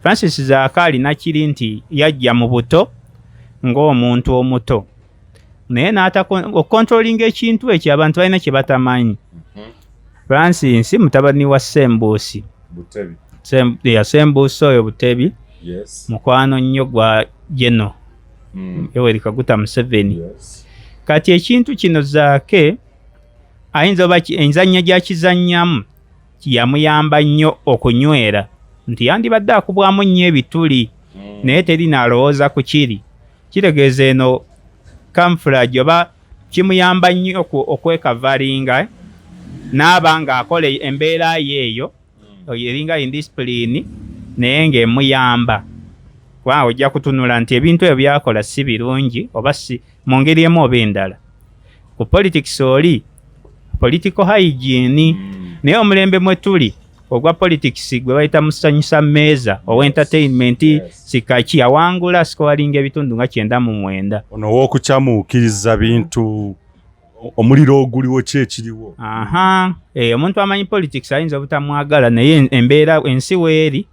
Francis Zaake alina kiri nti yajja mu buto ng'omuntu omuto naye n'atakontrolinga ekintu ekyo abantu balina kye batamanyi. Francis mutabani wa Sembuusi Sembuusi oyo Butebi mukwano nnyo gwa Jeno Yoweri Kaguta Museveni. Kati ekintu kino Zaake ayinza oba enzannya gy'akizannyamu yamuyamba nnyo okunywera nti yandibadde akubwamu nnyo ebituli naye teri n'alowooza ku kiri. Kitegeeza eno camouflage oba kimuyamba nnyo okwekavalinga n'aba ng'akola embeera ye eyo eringa indiscipline naye ng'emuyamba. Kubanga ojja kutunula nti ebintu ebyo byakola si birungi oba si mu ngeri emu oba endala. Ku politics oli political hygiene naye omulembe mwe tuli ogwa politics gwe bayita musanyusa mmeeza owa entertainment sikaki awangula scoring ebitundu nga 99. Ono w'okukyamuukiriza bintu omuliro oguliwo kyekiriwo. Omuntu amanyi politics ayinza obutamwagala naye embeera ensi weeri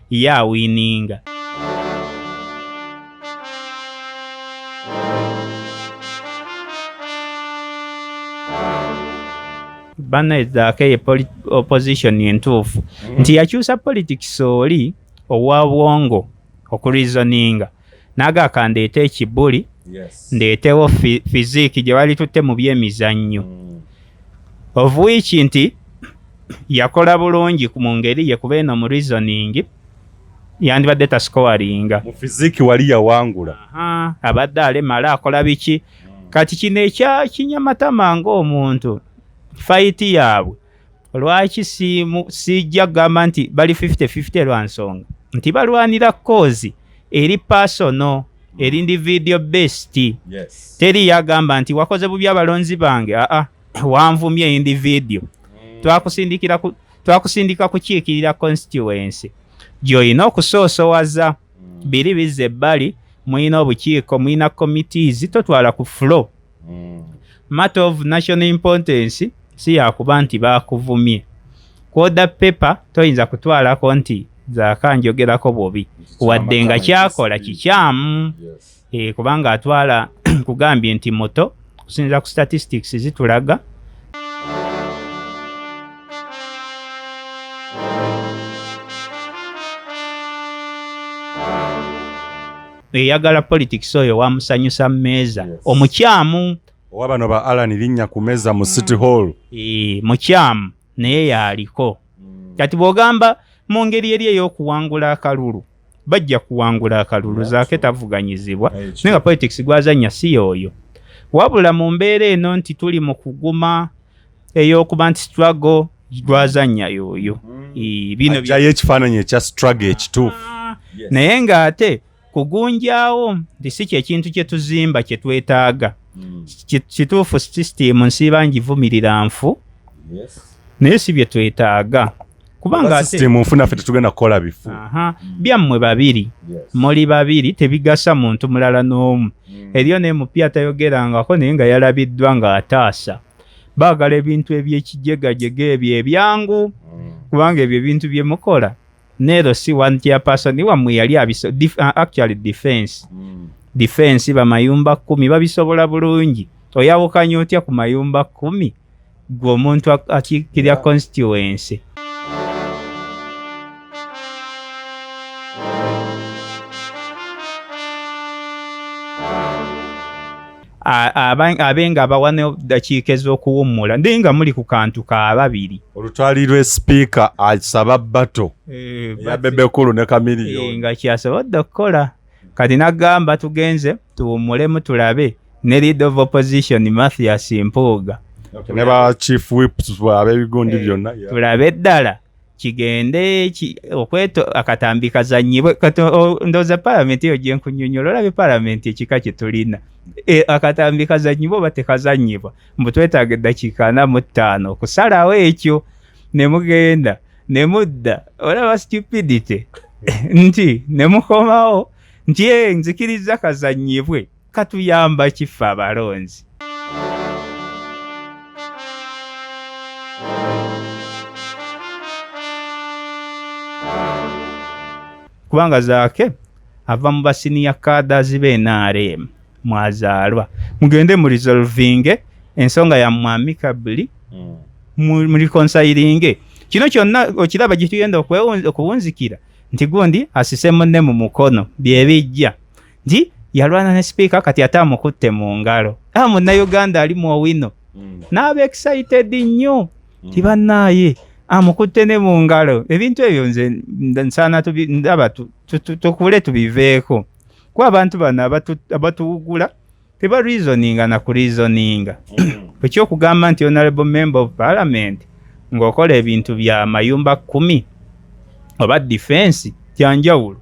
yawininga. Banna Zaake ye opposition entuufu nti yakyusa politics oli owa bwongo okureasoninga n'agaaka ndeeta ekibuli ndeetewo physique gye bali tutte mu byemizannyo of which nti yakola bulungi mu ngeri ye kuba eno mu reasoning yandibadde tascoringa mu physique wali yawangula abadde alemala akola biki. Kati kino ekya kinyamatama ng'omuntu fight yaabwe lwaki sijja kugamba nti bali 50-50 lwa nsonga nti balwanira cause eri personal eri individual based. Teri yagamba nti wakoze bubi abalonzi bange wanvumye individual twakusindika kukiikirira constituency gy'olina okusoosowaza biri bizze ebbali mulina obukiiko mulina committees totwala ku flow. Matter of national importance si yakuba nti bakuvumye. Kwoda paper toyinza kutwalako nti Zaake njogerako Bobi wadde nga kyakola kikyamu. Kubanga atwala kugambye nti moto kusinza ku statistics zitulaga eyagala politics oyo wamusanyusa mmeeza omukyamu owa bano ba Alan linnya ku mmeeza mu City Hall. Mukyamu naye yaliko. Kati bw'ogamba mu ngeri eri ey'okuwangula akalulu bajja kuwangula akalulu Zaake tavuganyizibwa naye nga politics gwazannya si yoyo wabula mu mbeera eno nti tuli mu kuguma ey'okuba nti struggle gwazannya yoyo. Bino ajjayo ekifaananyi ekya struggle ekituufu naye ng'ate kugunjaawo nti si kyekintu kye tuzimba kye twetaaga. Kituufu system nsiiba ngivumirira nfu naye si bye twetaaga kubanga system nfu naffe tetugenda kukola bifu. Byammwe babiri muli babiri tebigasa muntu mulala n'omu. Eriyo naye mupya tayogerangako naye nga yalabiddwa ng'ataasa. Baagala ebintu eby'ekijegajega ebyo ebyangu kubanga ebyo ebintu bye mukola Nero si one chairperson wammwe yali actually defense bamayumba 10 babisobola bulungi. Oyawukanya otya ku mayumba 10 gw'omuntu akiikirira constituency. Abenga bawane dakiika ez'okuwummula ndi nga muli ku kantu ka babiri. Olutwali lwe speaker asaba bato ya Bebekulu ne Kamiliyoni nga kyasobodde okukola. Kati nagamba tugenze tuwummulemu tulabe ne leader of opposition Mathias Mpuuga ne ba chief whips ab'ebigundi byonna tulabe ddala kigende okweto akatambi kazanyibwe. Ndoza parliament yo gye nkunyonyola olabe parliament ekika kye tulina akatambi kazanyibwa batekazanyibwa mbu twetaaga eddakiika 45 okusalawo ekyo ne mugenda ne mudda olaba stupidity nti ne mukomawo nti nzikiriza kazanyibwe katuyamba kifa abalonzi. kubanga Zaake ava mu basiniya cadres b'NRM mwazaalwa mugende mu resolving ensonga ya amicably mu reconciling kino kyonna okiraba gituyenda okuwunzikira nti gundi asise munne mu mukono byebijja nti yalwana ne speaker kati atamukutte mu ngalo Munnayuganda ali mu owino n'aba excited nnyo tibannaye amukutte ne mu ngalo ebintu ebyo nze nsaana ndaba tukule tubiveeko kuba abantu bano abatuwugula teba reasoninga na kureasoninga ekyokugamba nti honorable member of parliament ng'okola ebintu bya mayumba 10 oba defense kyanjawulo.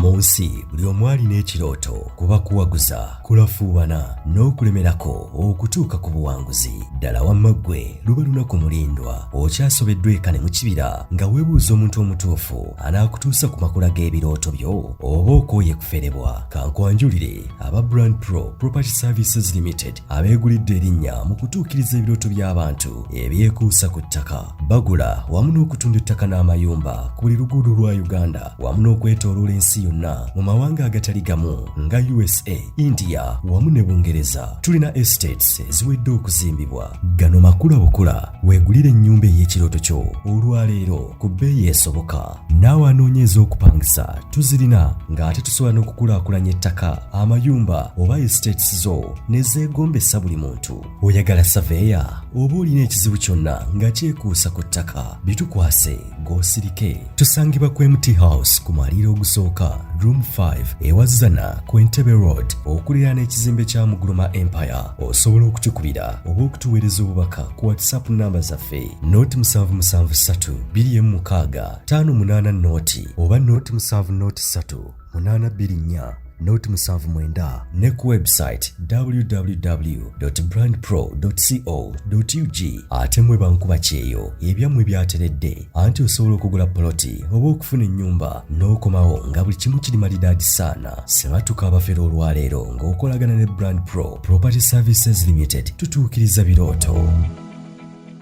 Munsi buli omu alina ekirooto kuba kuwaguza kulafuubana n'okulemerako okutuuka ku buwanguzi ddala wamma ggwe luba lunaku mulindwa okyasobeddwa eka ne mu kibira nga weebuuza omuntu omutuufu anaakutuusa ku makula g'ebirooto byo oba okooye kuferebwa kankwanjulire aba Brand Pro Property Services Limited abeegulidde erinnya mu kutuukiriza ebirooto by'abantu ebyekuusa ku ttaka bagula wamu n'okutunda ettaka n'amayumba ku buli luguudo lwa Uganda wamu n'okwetooloola ensi yonna mu mawanga agatali gamu nga USA, India wamu ne Bungereza. Tulina estates eziwedde okuzimbibwa. Gano makula bukula weegulire ennyumba ey'ekirooto kyo olwaleero ku bbeeyi esoboka. Naawe anoonyeeza okupangisa tuzirina ng'ate tusobola n'okukulaakulanya ettaka amayumba oba estates zo ne zeegombesa buli muntu. Oyagala saveya oba olina ekizibu kyonna nga kyekuusa ku ttaka bitukwase g'osirike. Tusangibwa ku MT House ku mwaliiro ogusooka Room 5 ewazana ku Entebbe Road okuliraana ekizimbe kya Muguluma Empire. Osobola okutukubira oba okutuweereza obubaka ku WhatsApp namba zaffe noti 773 216 588 oba noti 703 824 noti 79 ne ku website www.brandpro.co.ug. ate mwe bankuba kyeyo ebyammwe byateredde anti osobola okugula poloti oba okufuna ennyumba n'okomawo nga buli kimu kiri malidaadi saana. Sematuka abafera olwaleero ng'okolagana ne Brand Pro Property Services Limited tutuukiriza birooto.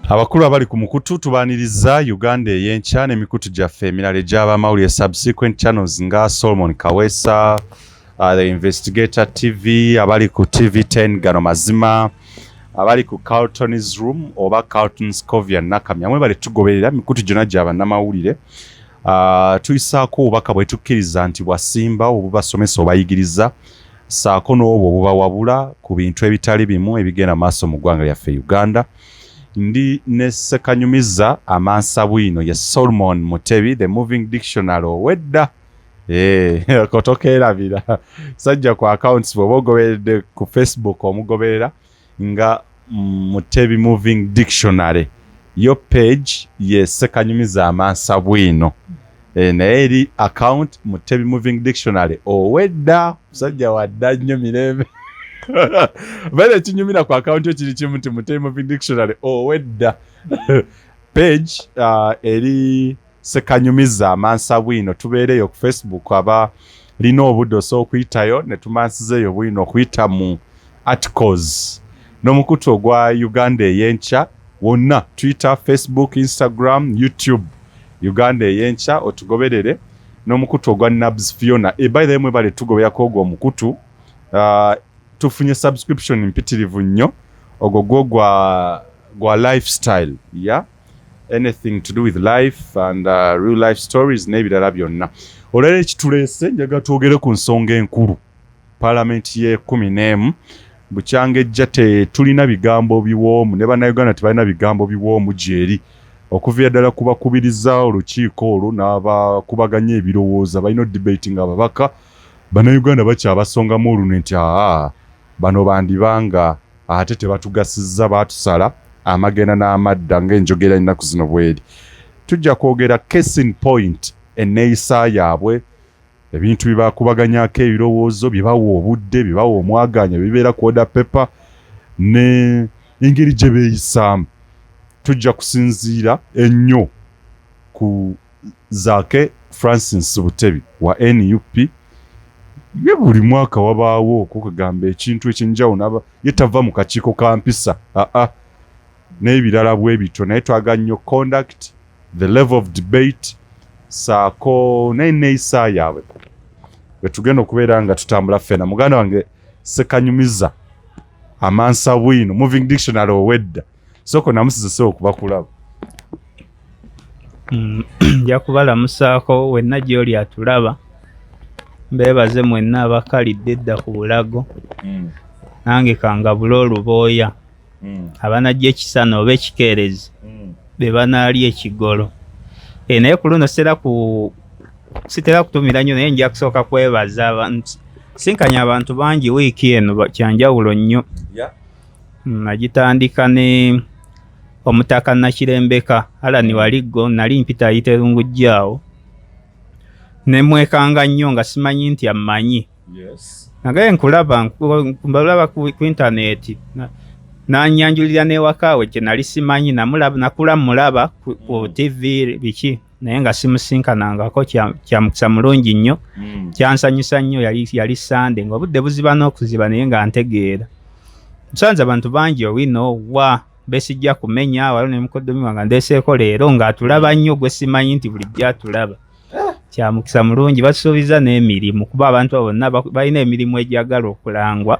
Abakulu abali ku mukutu tubaaniriza Uganda ey'enkya n'emikutu gyaffe emirala egy'abamawulire subsequent channels nga Solomon Kaweesa, The Investigator TV, abali ku TV10 gano mazima, abali ku Carlton's Room oba Carlton's Covia Nakamya mwe bali tugoberera mikutu gyonna gy'abannamawulire. Tuyisaako obubaka bwe tukkiriza nti bwasimba obubasomesa obayigiriza saako n'obwo obubawabula ku bintu ebitali bimu ebigenda maaso mu ggwanga lyaffe Uganda. Ndi ne Ssekanyumiza amansa bwino ya Solomon Mutebi, The Moving Dictionary owedda kotokeerabira sajja ku accounts bwe bogoberedde ku Facebook omugoberera nga Mutebi Moving Dictionary. Yo page ye Ssekanyumiza amansa bwino naye eri account Mutebi Moving Dictionary owedda sajja wadda nnyo mirembe. Bale kinyumira ku account yo kiri kimu nti Mutebi Moving Dictionary owedda page eri Ssekanyumiza amansa bwino. Tubeereyo ku Facebook aba lina obudde osobola okuyitayo ne tumansizeeyo bwino okuyita mu articles n'omukutu ogwa Uganda ey'enkya wonna Twitter, Facebook, Instagram, YouTube Uganda ey'enkya otugoberere n'omukutu ogwa Nabs Fiona. By the way mwe bale tugoberako ogwo omukutu tufunye subscription mpitirivu nnyo ogwo gwa lifestyle anything to do with life and real life stories n'ebirala byonna. Olwaleero ekituleese njaga twogere ku nsonga enkulu Parliament ye 11 bukyanga ejja tulina bigambo biwoomu ne bannayuganda tebalina bigambo biwoomu gyeri okuviira ddala kubakubiriza olukiiko olwo n'abakubaganya ebirowooza balina debating ababaka bannayuganda bakyabasongamu olunwe nti bano bandibanga ate tebatugasiza batusala amagenda n'amadda ng'enjogera ennaku zino bweri. Tujja kwogera case in point enneeyisa yaabwe ebintu bibakubaganyako ebirowoozo byebawa obudde byebawa omwaganya bibeera ku order paper ne engeri gye beeyisaamu. Tujja kusinziira ennyo ku Zaake Francis Butebi wa NUP. Ye buli mwaka wabaawo okugamba ekintu ekyenjawulo ye tava mu kakiiko ka mpisa n'ebirala bwe bityo naye twaga nnyo conduct, the level of debate saako n'enneeyisa yaabwe bwe tugenda okubeera nga tutambula ffena. Muganda wange Sekanyumiza Amansa Bwino Moving Dictionary owedda soko namusizise okuba kulaba. Nja kubalamusaako wenna gy'oli atulaba. Mbeebaze mwenna abakalidde edda ku bulago. Nange kangabula olubooya. Abanajja ekisana oba ekikeerezi be banaalya ekigolo. Naye ku luno sitera kutumira nnyo naye nja kusooka kwebaza abantu. Sinkanya abantu bangi wiiki eno kyanjawulo nnyo. Nagitandika ne Omutaka Nakirembeka Alani Waliggo nali mpita ayite Lungujjaawo. Ne mwekanga nnyo nga simanyi nti ammanyi. Nagaye nkulaba ku intaneti. Nanyanjulira n'ewakaawe kye nali simanyi nakula mulaba ku TV biki naye nga simusinkanangako kyamukisa mulungi nnyo. Kyansanyusa nnyo yali Sande ng'obudde buziba n'okuziba naye nga ntegeera. Nsanze abantu bangi owino wa besijja kumenya waliwo ne mukoddomi wange ndeeseeko leero ng'atulaba nnyo gwe simanyi nti bulijjo atulaba. Kyamukisa mulungi basuubiza n'emirimu kuba abantu abo bonna balina emirimu egyagala okulangwa.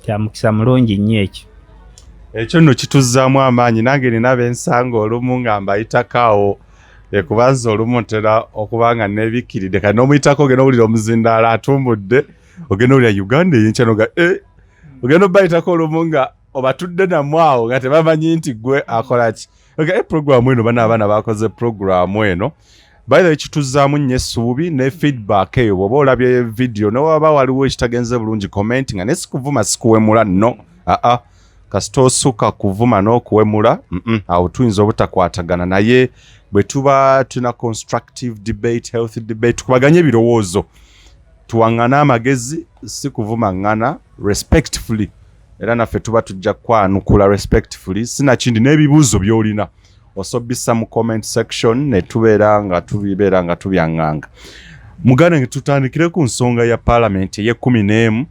Kyamukisa mulungi nnyo ekyo. Ekyo nno kituzzaamu amaanyi. Nange nina bensanga olumu nga mbayitakaawo kubanza olumu ntera okuba nga neebikkiridde kati n'omuyitako ogenda owulira omuzindaala atumbudde ogenda owulira Uganda ey'enkya noga ogenda obayitako olumu nga obatudde nammwe awo nga tebamanyi nti gwe akola ki. Programu eno bana abaana bakoze programu eno by the way kituzzaamu nnyo essuubi ne feedback eyo bw'oba olabye video newaba waliwo ekitagenze bulungi comment nga nesikuvuma sikuwemula no kasita osukka kuvuma n'okuwemula awo tuyinza obutakwatagana naye bwe tuba tuna constructive debate healthy debate tukubaganye ebirowoozo tuwaŋŋana amagezi si kuvumaŋŋana respectfully era naffe tuba tujja kwanukula respectfully sinakindi n'ebibuuzo by'olina osobisa mu comment section ne tubeera nga tubyaŋŋanga. Muganda nge tutandikire ku nsonga ya parliament eye-11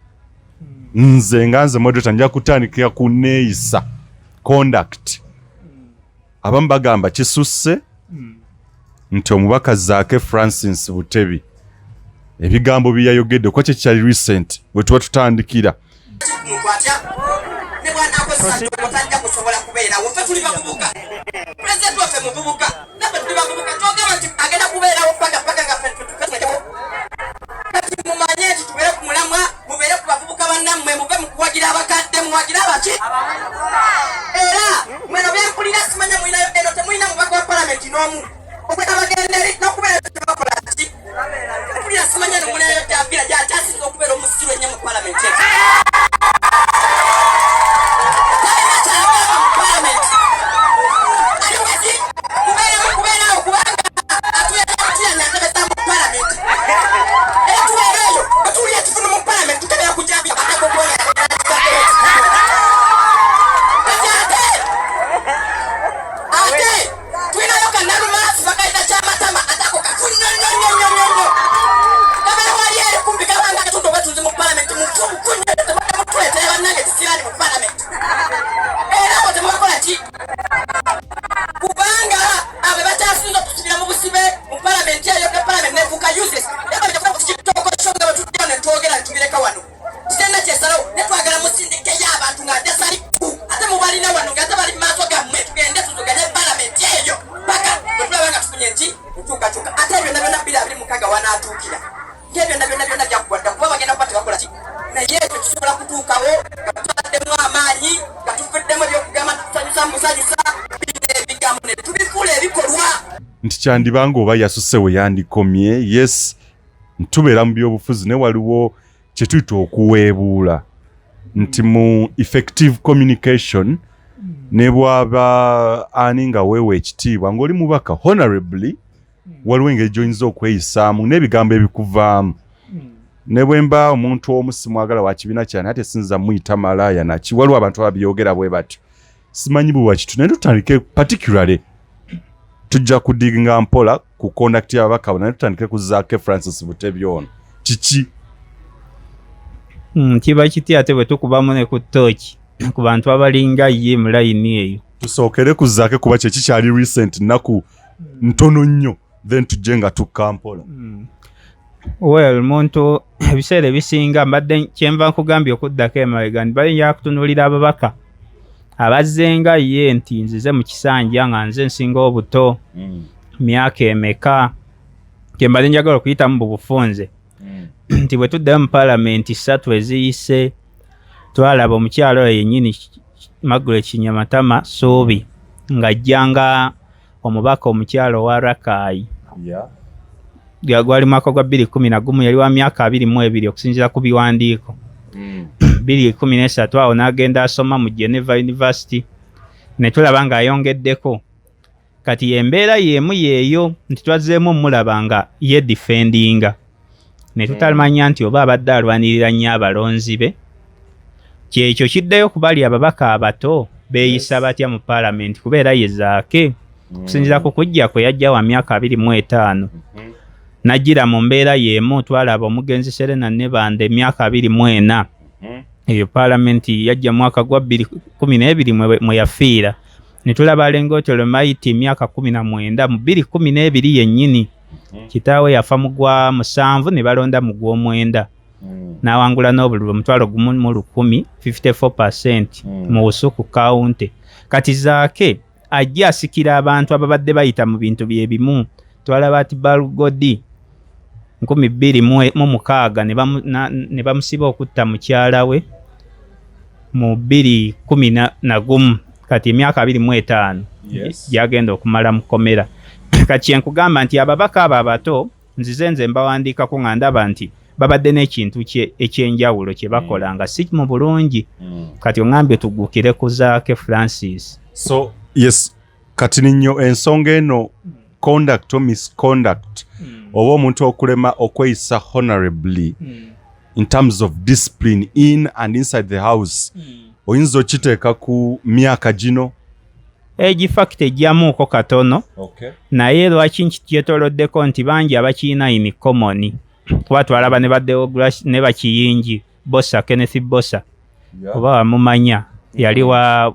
nze moderator nja kutandikira ku neeyisa conduct. Abamu bagamba kisusse nti omubaka Zaake Francis Butebi ebigambo byayogedde kwa kyali recent bwe tuba tutandikira. Nti kyandibanga oba yasusse we yandikomye. Yes, ntubeera mu byobufuzi ne waliwo kye tuyita okuweebuula nti mu effective communication ne bw'aba ani nga weewa ekitiibwa ng'oli mubaka honorably waliwo engeri gy'oyinza okweyisaamu n'ebigambo ebikuvaamu. Ne bwe mba omuntu omu simwagala wa kibiina kyane ate sinza muyita malaaya naki waliwo abantu ababyogera bwe batyo simanyi bwe wakitu naye tutandike particularly tujja kudiginga mpola ku conduct y'ababaka naye tutandike ku Zaake Francis Butebi ono kiki kiba kiti ate bwe tukubamu ne ku tooki ku bantu abalinga ye mu layini eyo. Tusookere ku Zaake kuba kye kikyali recent nnaku ntono nnyo then tujenga tukampola. Well, muntu ebiseera ebisinga mbadde kyenva nkugambye okuddako emabega nti balinja kutunuulira ababaka abazzenga ye nti nzize mu kisanja nga nze nsinga obuto myaka emeka kyembadde njagala okuyitamu bubufunze nti bwe tuddeyo mu paalamenti 3 eziyise twalaba omukyalo oyo yennyini Margaret Kinyamatama Suubi ng'ajjanga omubaka omukyalo wa Rakaayi gwali mwaka gwa 2011 yali wa myaka 22 okusinziira ku biwandiiko 2013 awo n'agenda asoma mu Geneva University ne tulaba ng'ayongeddeko kati embeera y'emu yeeyo nti twazzeemu mulaba nga ye defendinga ne tutamanya nti oba abadde alwanirira nnyo abalonzi be kyekyo kiddayo kubali ababaka abato beeyisa batya mu paalamenti kubeera ye Zaake okusinziira ku kujja kwe yajja wa myaka 25 najjira mu mbeera y'emu twalaba omugenzi Serena Nebande emyaka 24 eyo paalamenti yajja mwaka gwa 2012 mwe yafiira ne tulaba Lengoto Lemaiti myaka 19 mu 2012 yennyini kitaawe yafa mu gwa 7 ne balonda mu gwa 9 n'awangula n'obululu omutwalo gumu mu 10 54% mu Busuku County. Kati Zaake ajja asikira abantu ababadde bayita mu bintu bye bimu twalaba ati Balugodi 2016 ne bamusiba okutta mukyala we mu 2011 kati emyaka 25 yagenda okumala mu komera. Kati nkugamba nti ababaka abo abato nzize mbawandiikako nga ndaba nti babadde n'ekintu ekyenjawulo kye bakola nga si mu bulungi kati ongambye tuggukire ku Zaake Francis. So yes kati ninyo ensonga eno conduct or misconduct oba omuntu okulema okweyisa honorably in terms of discipline in and inside the house oyinza okiteeka ku myaka gino fact ejjamuuko katono naye lwaki nkikyetoloddeko nti bangi abakiina in common kuba twalaba ne baddewo ne bakiyingi Bosa Kenneth Bosa oba wamumanya yali wa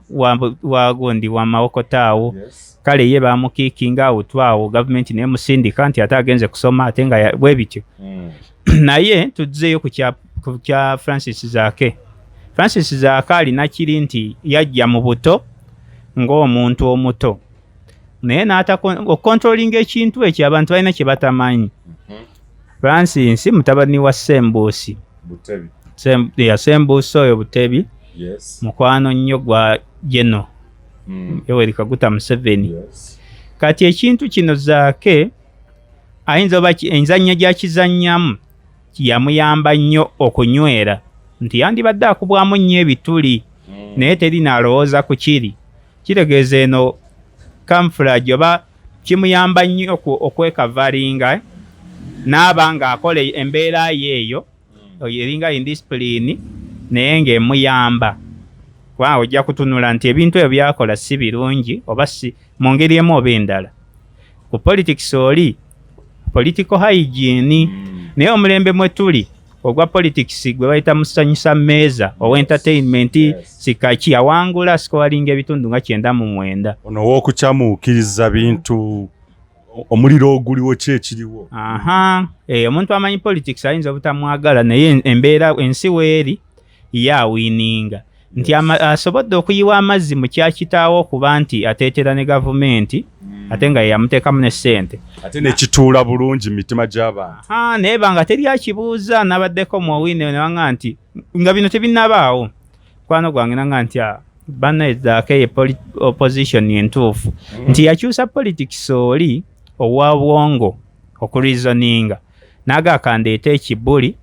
gundi wa Mawokotaawo kale ye bamukiikinga awutwawo gavumenti nemusindika nti ate agenze kusoma ate nga bwebityo naye tuzzeeyo ku kya Francis Zaake. Francis Zaake alina kiri nti yajja mu buto ng'omuntu omuto naye n'atakontrolinga ekintu ekyo abantu balina kye batamanyi. Francis mutabani wa Sembuusi Sembuusi oyo Butebi mukwano nnyo gwa Jeno Yoweri Kaguta Museveni. Kati ekintu kino Zaake ayinza oba enzannya gyakizannyamu yamuyamba nnyo okunywera nti yandibadde akubwamu nnyo ebituli naye terina alowooza ku kiri kitegeeza eno camouflage oba kimuyamba nnyo okwekavalinga n'aba ng'akola embeera yeeyo eringa indiscipline naye ng'emuyamba kubanga ojja kutunula nti ebintu ebyo byakola si birungi oba si mu ngeri emu oba endala. Ku politics oli political hygiene naye omulembe mwe tuli ogwa politics gwe bayita musanyusa mmeeza owa entertainment sikaki awangula scoring ebitundu nga 99 ono w'okukyamuukiriza bintu omuliro oguliwo kyekiriwo. Omuntu amanyi politics ayinza obutamwagala naye embeera ensi weeri yawininga nti asobodde okuyiwa amazzi mu kyakitaawo okuba nti ateetera ne gavumenti ate nga yamuteekamu ne ssente ate nekituula bulungi mu mitima gy'abantu. Naye banga teri akibuuza nabaddeko muwine nanga nti nga bino tebinnabaawo kwano gwange nanga nti banna Zaake opposition entuufu nti yakyusa politics oli owa bwongo okureasoninga n'agaaka ndeeta ekibuli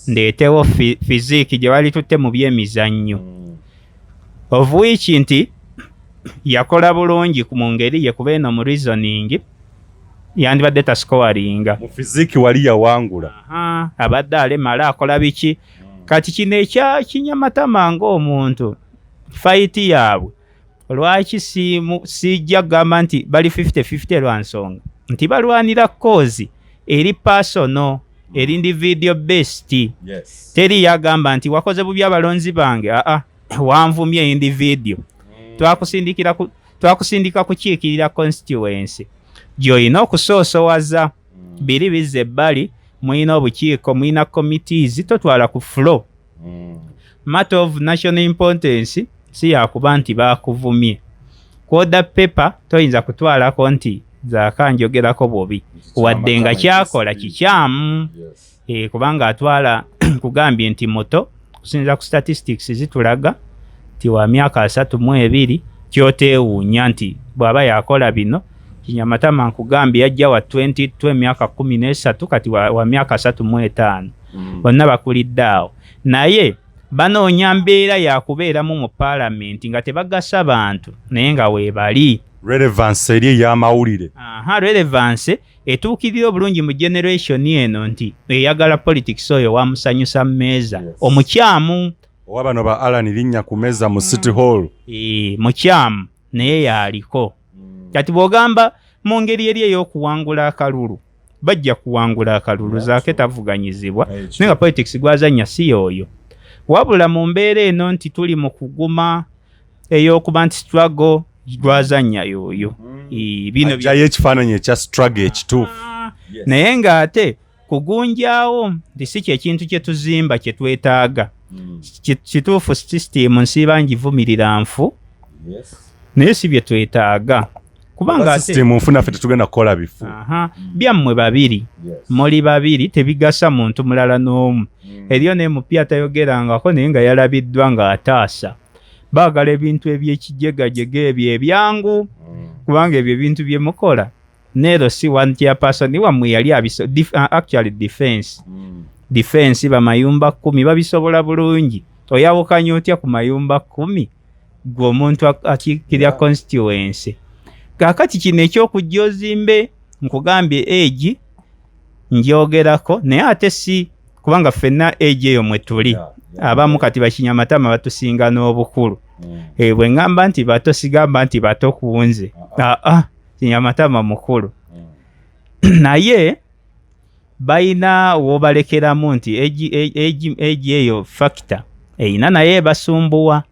ndeetewo physique gye bali tutte mu byemizannyo of which nti yakola bulungi mu ngeri ye kuba eno mu reasoning yandibadde tascoringa mu physique wali yawangula abadde alemala akola biki kati kino ekya Kinyamatama ng'omuntu fight yaabwe lwaki sijja kugamba nti bali 50-50 lwa nsonga nti balwanira cause eri personal eri individual based. Teri yagamba nti wakoze bubi abalonzi bange wanvumye individual twakusindika kukiikirira constituency gy'olina okusoosowaza biri bizze ebbali mulina obukiiko mulina committees totwala ku flow matter of national importance si yakuba nti bakuvumye kwoda paper toyinza kutwalako nti Zaake njogerako Bobi wadde nga kyakola kikyamu kubanga atwala kugambye nti muto kusinza ku statistics zitulaga ti wa myaka 32 kyoteewuunya nti bw'aba yakola bino Kinyamatama nkugambye yajja wa 20 myaka 13 kati wa myaka 35 bonna bakulidde awo naye banoonya mbeera yakubeeramu mu paalamenti nga tebagasa bantu naye nga weebali relevance eri ey'amawulire relevance etuukirira obulungi mu generation eno nti eyagala politics oyo wamusanyusa mmeeza omukyamu owa bano ba Alan linnya ku mmeeza mu City Hall mukyamu naye yaaliko kati bw'ogamba mu ngeri eri ey'okuwangula akalulu bajja kuwangula akalulu Zaake tavuganyizibwa naye nga politics gwazannya si yoyo wabula mu mbeera eno nti tuli mu kuguma ey'okuba nti struggle gwazannya yoyo bino ajjayo ekifaananyi ekya struggle ekituufu naye ng'ate kugunjaawo nti si kyekintu kye tuzimba kye twetaaga kituufu system nsiiba ngivumirira nfu naye si bye twetaaga kubanga system nfu naffe tetugenda kukola bifu byammwe babiri muli babiri tebigasa muntu mulala n'omu eriyo naye mupya tayogerangako naye nga yalabiddwa ng'ataasa baagala ebintu eby'ekijegajega ebyo ebyangu kubanga ebyo ebintu bye mukola neero si one chairperson wammwe yali actually defense bamayumba 10 babisobola bulungi oyawukanya otya ku mayumba 10 gwe omuntu akiikirira constituency kakati kino ekyokujja ozimbe nkugambye age njogerako naye ate si kubanga ffenna age eyo mwe tuli abamu kati Bakinyamatama batusinga n'obukulu bwe ngamba nti bato sigamba nti bato kunze Kinyamatama mukulu naye bayina wobalekeramu nti age eyo factor eyina naye basumbuwa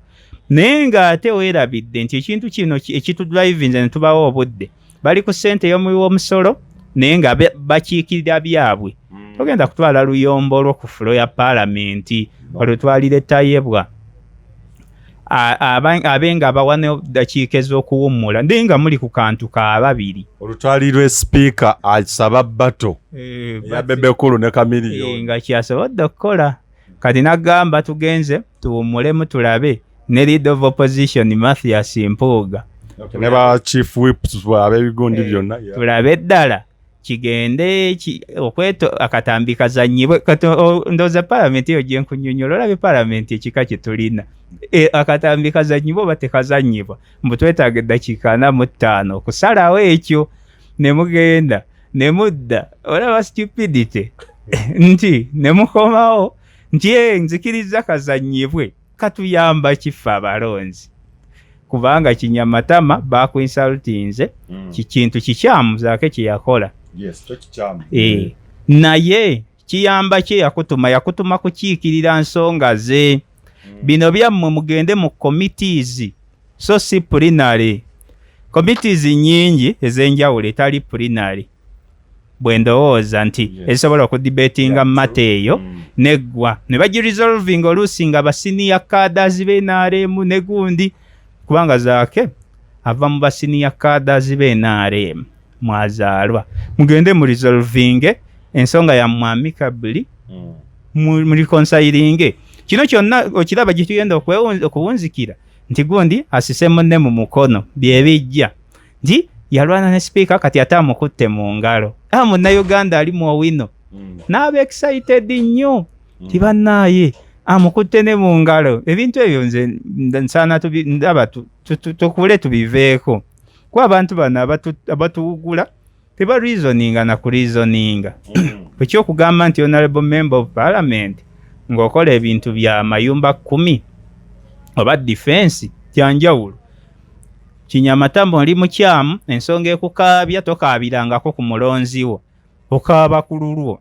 naye ng'ate weerabidde nti ekintu kino ekitudrivinze ne tubawo obudde bali ku ssente y'omuwi w'omusolo naye nga bakiikirira byabwe togenda kutwala luyombo lwo ku fulo ya paalamenti olutwalira ettayebwa abenga bawane dakiika ez'okuwummula naye nga muli ku kantu ka babiri olutwalirwa sipiika asaba bato eyabebekulu ne kamiliyoni nga kyasobodde okukola kati nagamba tugenze tuwummulemu tulabe ne leader of opposition Mathias Mpuuga ne ba chief whips ab'ebigundi byonna tulabe ddala kigende okweto akatambi kazanyibwe ndoza parliament yo gye nkunyonyola olabe parliament ekika kye tulina akatambi kazanyibwe batekazanyibwa mbu twetaaga eddakiika 45 okusalawo ekyo ne mugenda ne mudda olaba stupidity nti ne mukomawo nti nzikiriza kazanyibwe katuyamba kifa abalonzi kubanga Kinyamatama bakuinsultinze kikintu kikyamu Zaake kye yakola naye kiyamba kye yakutuma kukiikirira nsonga ze bino byammwe mugende mu committees so si plenary committees nyingi ez'enjawulo etali plenary bwe ndowooza nti esobola okudibetinga mateeyo neggwa ne bagiresolving oluusi nga basiniya cadres b'NRM ne gundi kubanga Zaake ava mu basiniya cadres b'NRM mwazaalwa mugende mu resolving ensonga ya amicably mu reconciling kino kyonna okiraba gye tugenda okuwunzikira nti gundi asise munne mu mukono byebijja nti yalwana ne speaker kati atamukutte mu ngalo munnayuganda ali mu owino n'aba excited nnyo tibannaye amukutte ne mu ngalo ebintu ebyo nze nsaana ndaba tukule tubiveeko kuba abantu bano abatuwugula teba reasoninga na ku reasoninga ekyokugamba nti honorable member of parliament ng'okola ebintu bya mayumba 10 oba defense kyanjawulo Kinyamatama oli mukyamu ensonga ekukaabya tokaabirangako ku mulonzi wo okaaba ku lulwo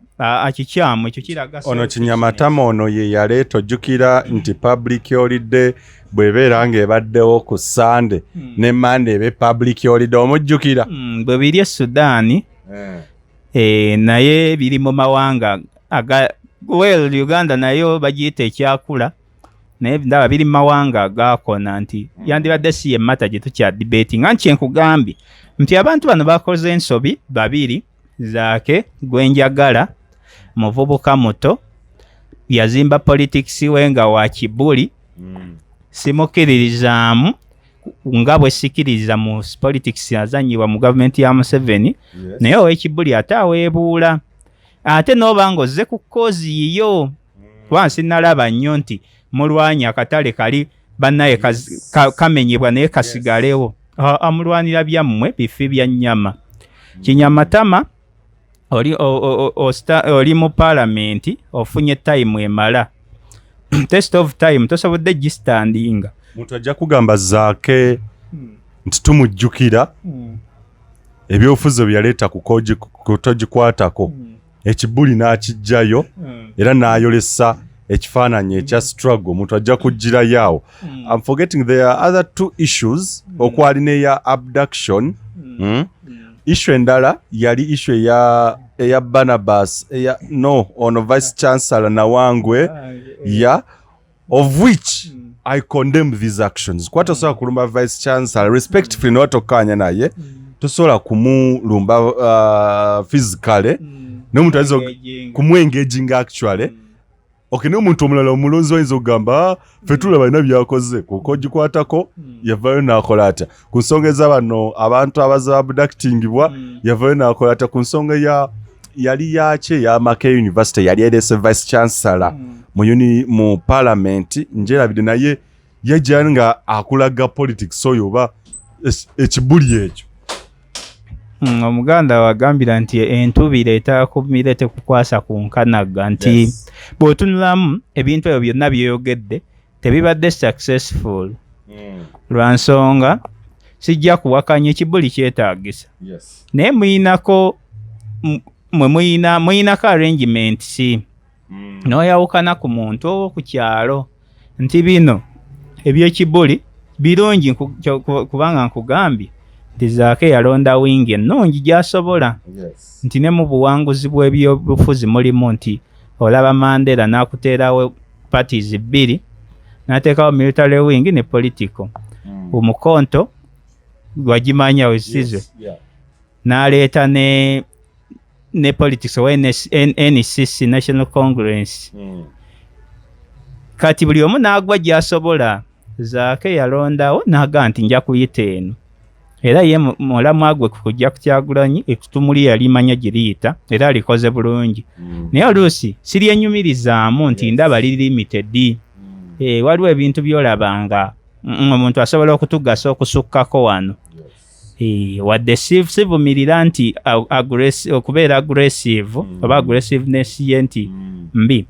kikyamu ekyo kiraga ono Kinyamatama ono ye yaleeta ojjukira nti public holiday bwebeera ng'ebaddewo ku Sunday ne Monday ebe public holiday omujjukira bwe biri e Sudan naye biri mu mawanga Uganda nayo bagiyita ekyakula naye ndaba biri mu mawanga agaakona nti yandibadde si emmata gye tukya debating anti nkugambye nti abantu bano bakoze ensobi babiri Zaake gwenjagala muvubuka muto yazimba politics we nga wa kibuli simukiririzaamu nga bwe sikiriza mu politics azanyibwa mu government ya Museveni naye ow'ekibuli ate aweebuula ate n'oba ng'ozze ku kozi yiyo wansi nalaba nnyo nti mulwanyi akatale kali bannaye kamenyebwa naye kasigalewo amulwanira byammwe bifi bya nnyama Kinyamatama oli mu parliament ofunye time emala test of time tosobodde gistandinga muntu ajja kugamba Zaake nti tumujjukira ebyofuzo byaleeta kutogikwatako ekibuli n'akijjayo era n'ayolesa ekifaananyi ekya struggle muntu ajja kugirayo awo. I'm forgetting there are other two issues okwali n'eya abduction issue endala yali issue eya Barnabas ono vice chancellor Nawangwe of which I condemn these actions. Kwata sola kulumba vice chancellor respectfully n'otokanya naye tosola kumulumba physically n'omuntu azo kumwengaging actually okay n'omuntu omulala omulonzi oyinza okugamba ffe tulaba alina byakoze kuko gikwatako yavayo n'akola atya ku nsonga ez'abano abantu abaza abductingibwa yavayo n'akola atya ku nsonga yali yakye ya Makerere University yali erese vice chancellor mu parliament njerabide naye yajja nga akulaga politics oyo oba ekibuli ekyo. Omuganda wagambira nti entubire etakumire tekukwasa ku nkanaga nti bw'otunulamu ebintu ebyo byonna byeyogedde tebibadde successful lwa nsonga sijja kuwakanya ekibuli kyetaagisa naye muyinako arrangement si n'oyawukana ku muntu ow'oku kyalo nti bino eby'ekibuli birungi kubanga nkugambye nti Zaake yalonda wingi ennungi gy'asobola nti ne mu buwanguzi bw'ebyobufuzi mulimu nti olaba Mandela n'akuteerawo parties bbiri n'ateekawo military wing ne political Omukonto gwagimanya wesizwe n'aleeta ne politics owa NCC National Congress kati buli omu n'agwa gy'asobola Zaake yalondawo n'aga nti nja kuyita eno era ye mulamu agwe kujja ku Kyagulanyi ektumuli yali manya giriyita era alikoze bulungi naye oluusi siryenyumirizaamu nti ndaba li limited waliwo ebintu byolabanga omuntu asobola okutugasa okusukkako wano wadde sivumirira nti okubeera aggressive oba aggressiveness ye nti mbi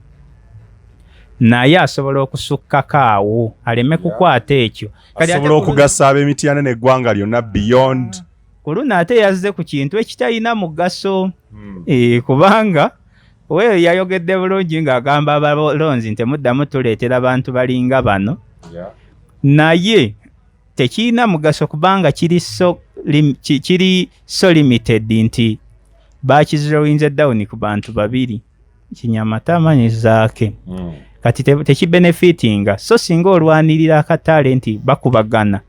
naye asobola okusukkako awo aleme kukwata ekyo asobola okugasa ab'emityana n'eggwanga lyonna beyond kuluna ate yazze ku kintu ekitalina mugaso kubanga weyo yayogedde bulungi ng'agamba abalonzi nti muddamu tuleetera abantu balinga bano naye tekirina mugaso kubanga kiri so limited nti bakizirowinze down ku bantu babiri Kinyamatama ne Zaake kati tekibenefitinga so singa olwanirira akatale nti bakubagana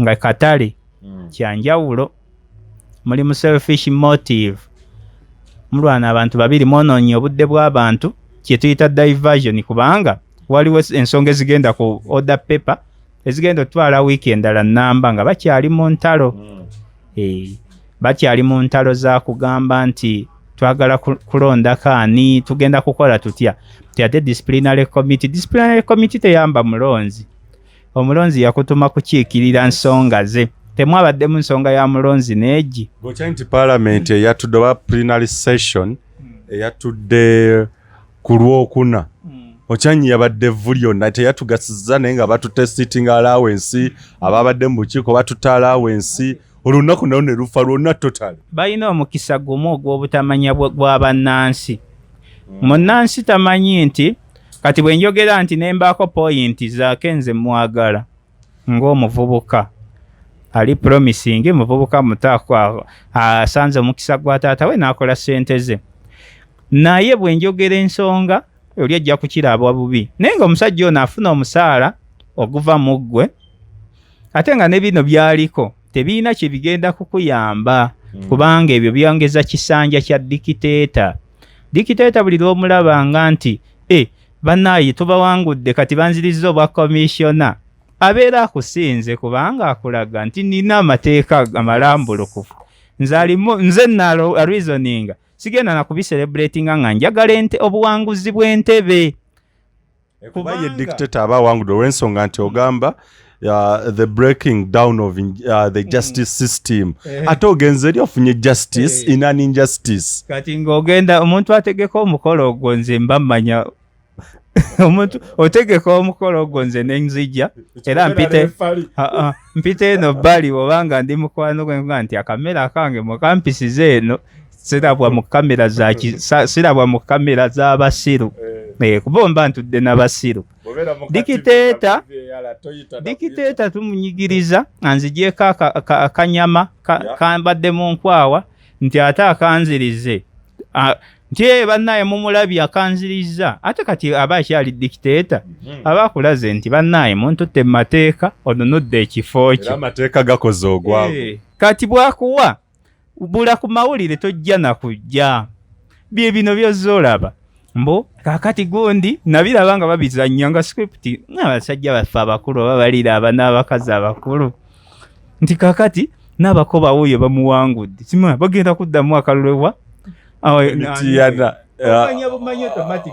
nga katale kyanjawulo mulimu selfish motive mulwana abantu babiri mwonoonye obudde bw'abantu kyetuyita diversion kubanga waliwo ensonga ezigenda ku order paper ezigenda otwala wiiki endala nnamba nga bakyali mu ntalo bakyali mu ntalo za kugamba nti twagala kulonda kaani tugenda kukola tutya ate disciplinary committee teyamba mulonzi omulonzi yakutuma kukiikirira nsonga ze temwabaddemu nsonga ya mulonzi neegi bw'okyanyi nti parliament eyatudde oba plenary session eyatudde ku Lwokuna okyanyi yabadde vvu lyonna teyatugasiza naye nga batute sitting allowance ababadde mu bukiiko batuta allowance olunaku nawo ne lufa lwonna total. Balina omukisa gumu ogw'obutamanya bwa bannansi. Munnansi tamanyi nti kati bwe njogera nti nembaako point Zaake nze mwagala ng'omuvubuka ali promising, muvubuka mutaako asanze omukisa gwa taata we n'akola ssente ze. Naye bwe njogera ensonga oli ajja kukirabwa bubi. Naye ng'omusajja ono afuna omusaala oguva mu ggwe, ate nga ne bino byaliko tebiina kye bigenda kukuyamba kubanga ebyo byongeza kisanja kya dikiteeta. Dikiteeta buli lw'omulabanga nti bannaayi tubawangudde kati banzirizza obwa komisiona, abeera akusinze kubanga akulaga nti nina amateeka amalambulukufu. Nze nalo reasoninga sigenda na kubicelebratinga nga njagala obuwanguzi bw'entebe. Kuba ye dictator abawangudde olw'ensonga nti ogamba the breaking down of the justice system. Ate ogenze eri ofunye justice in an injustice. Kati ng'ogenda omuntu ategeka omukolo ogwo nze mba mmanya omuntu otegeka omukolo ogwo nze nenzija era mpite eno bali obanga ndi mukwano gwe nti akamera kange mukampisize eno sirabwa mu kamera z'abasiru. Kuba mba ntudde n'abasiru. Dikiteeta tumunyigiriza anzigyeko akanyama kambadde mu nkwawa nti ate akanzirize. Nti bannaye mumulabye akanziriza, ate kati aba akyali dikiteeta aba akulaze nti bannaye muntutte mu mateeka onunudde ekifo kye. Era amateeka gakoze ogwago. Kati bwakuwa bula ku mawulire tojja na kujja. Bye bino byozza olaba. Mbo kakati gundi nabiraba nga babizannya nga script n'abasajja baffe abakulu babalira abana abakazi abakulu nti kakati n'abakoba wuyo bamuwangudde simwa bagenda kuddamu akalulebwa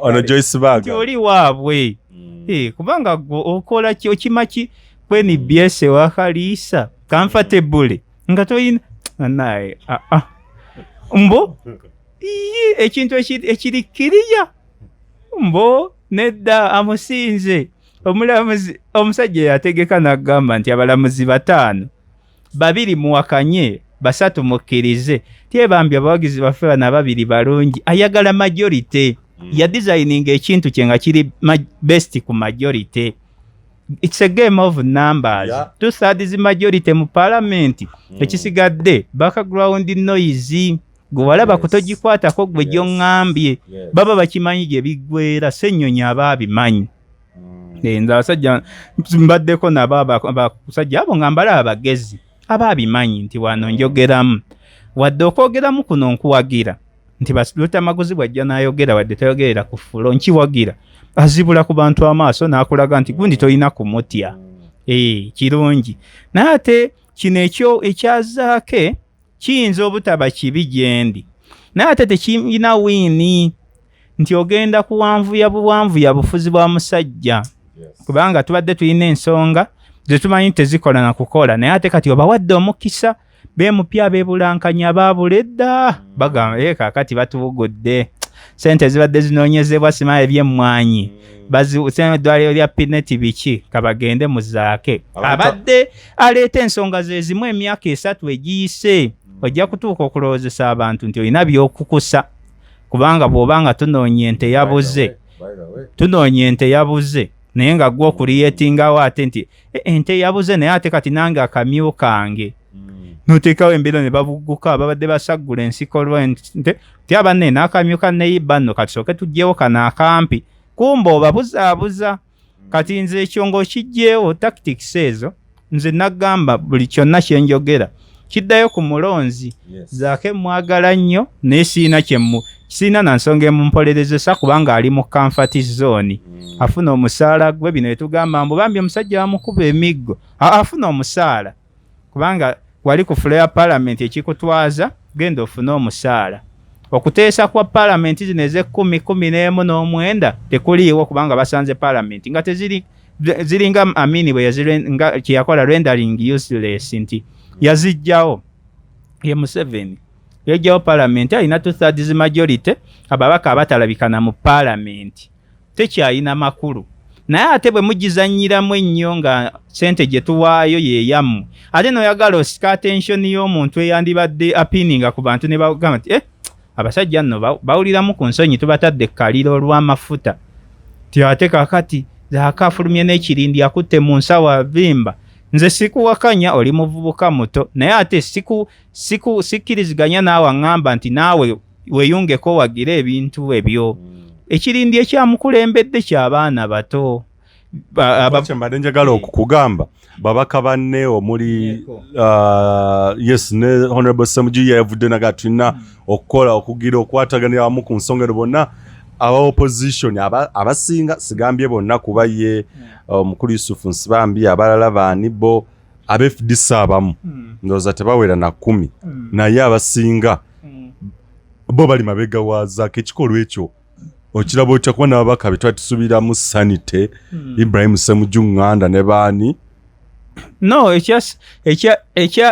ono Joyce Baga oli waabwe kubanga okola okimaki kweni byese wakaliisa comfortable nga toyina naye mbo ekintu ekiri kiriya mbo nedda amusinze omulamuzi omusajja yategeka n'agamba nti abalamuzi 5 2 muwakanye 3 mukkirize tyebambye abawagizi baffe bana 2 balungi ayagala majority ya designing ekintu kye nga kiri best ku majority. It's a game of numbers. 2/3 majority mu parliament ekisigadde background noise gwalaba kutogikwatako gwe gyongambye baba bakimanyi gye biggwera sennyonyi ababimanyi. Nze abasajja mbaddeko n'abasajja abo nga mbala abagezi ababimanyi nti wano njogeramu wadde okwogeramu kuno nkuwagira nti Lutamaguzi bw'ajja n'ayogera wadde tayogerera ku fulo nkiwagira azibula ku bantu amaaso n'akulaga nti gundi tolina kumutya. Kirungi naye ate kino ekya Zaake kiyinza obutaba kibi gyendi naye ate tekirina wiini nti ogenda kuwanvuya bufuzi bwa musajja kubanga tubadde tulina ensonga zetumanyi tezikola na kukola naye ate kati obawadde omukisa bemupya abebulankanya babuledda bagamba kakati batubugudde sente zibadde zinoonyezebwa simaye ebyemmwanyi eddwaliro lya pineti biki kabagende mu Zaake abadde aleeta ensonga ze zimu emyaka 3 egiyise ojja kutuuka okulowoozesa abantu nti olina by'okukusa kubanga bw'obanga tunoonya ente yabuze naye nga gwe okuriyetingawo ate nti ente yabuze naye ate kati nange akamyu kange noteekawo embeera ne babuguka babadde basaggula ensiko lw'ente ti abanne n'akamyu kanneyiba nno kati sooke tuggyewo kano akampi kumba obabuzaabuza kati nze ekyo ng'okiggyewo tactics ezo nze nagamba buli kyonna kye njogera kiddayo ku mulonzi. Zaake mwagala nnyo naye siina na nsonga emumpolerezesa kubanga ali mu comfort zone afuna omusaala gwe bino etugamba mbu bambi omusajja bamukuba emiggo afuna omusaala kubanga wali ku fulo ya parliament ekikutwaza genda ofune omusaala okuteesa kwa parliament zino ez'e10, tekuliiwo kubanga basanze parliament nga ziringa Amini bwe kyeyakola rendering useless nti yazijjawo ye Museveni yajjawo parliament alina 2/3 majority ababaka abatalabikana mu parliament tekyalina makulu naye ate bwe mugizanyiramu ennyo nga sente gye tuwaayo ye yammwe ate noyagala osika attention y'omuntu eyandibadde apininga ku bantu ne bagamba nti abasajja nno bawuliramu ku nsonyi tubatadde kaliro olw'amafuta ti ate kakati Zaake afulumye n'ekirindi akutte mu nsawo bimba nze sikuwakanya oli muvubuka muto naye ate sikkiriziganya naawe aŋŋamba nti naawe weeyungeko wagire ebintu ebyo ekirindi ekyamukulembedde ky'abaana bato mbadde njagala okukugamba babaka banne omuli yes ne honorable Ssemujju yavudde naga tulina okukola okugira okwataganira wamu ku nsonga eno bonna aba opposition abasinga sigambye bonna kuba ye omukulu Yusufu Nsibambi abalala baani bo FDC abamu ndowooza tebawera na 10 naye abasinga bo bali mabega wa Zaake ekikolwa ekyo okiraba otya kuba n'ababaka be twatusubiramu Sanite Ibrahim Ssemujju Nganda ne baani no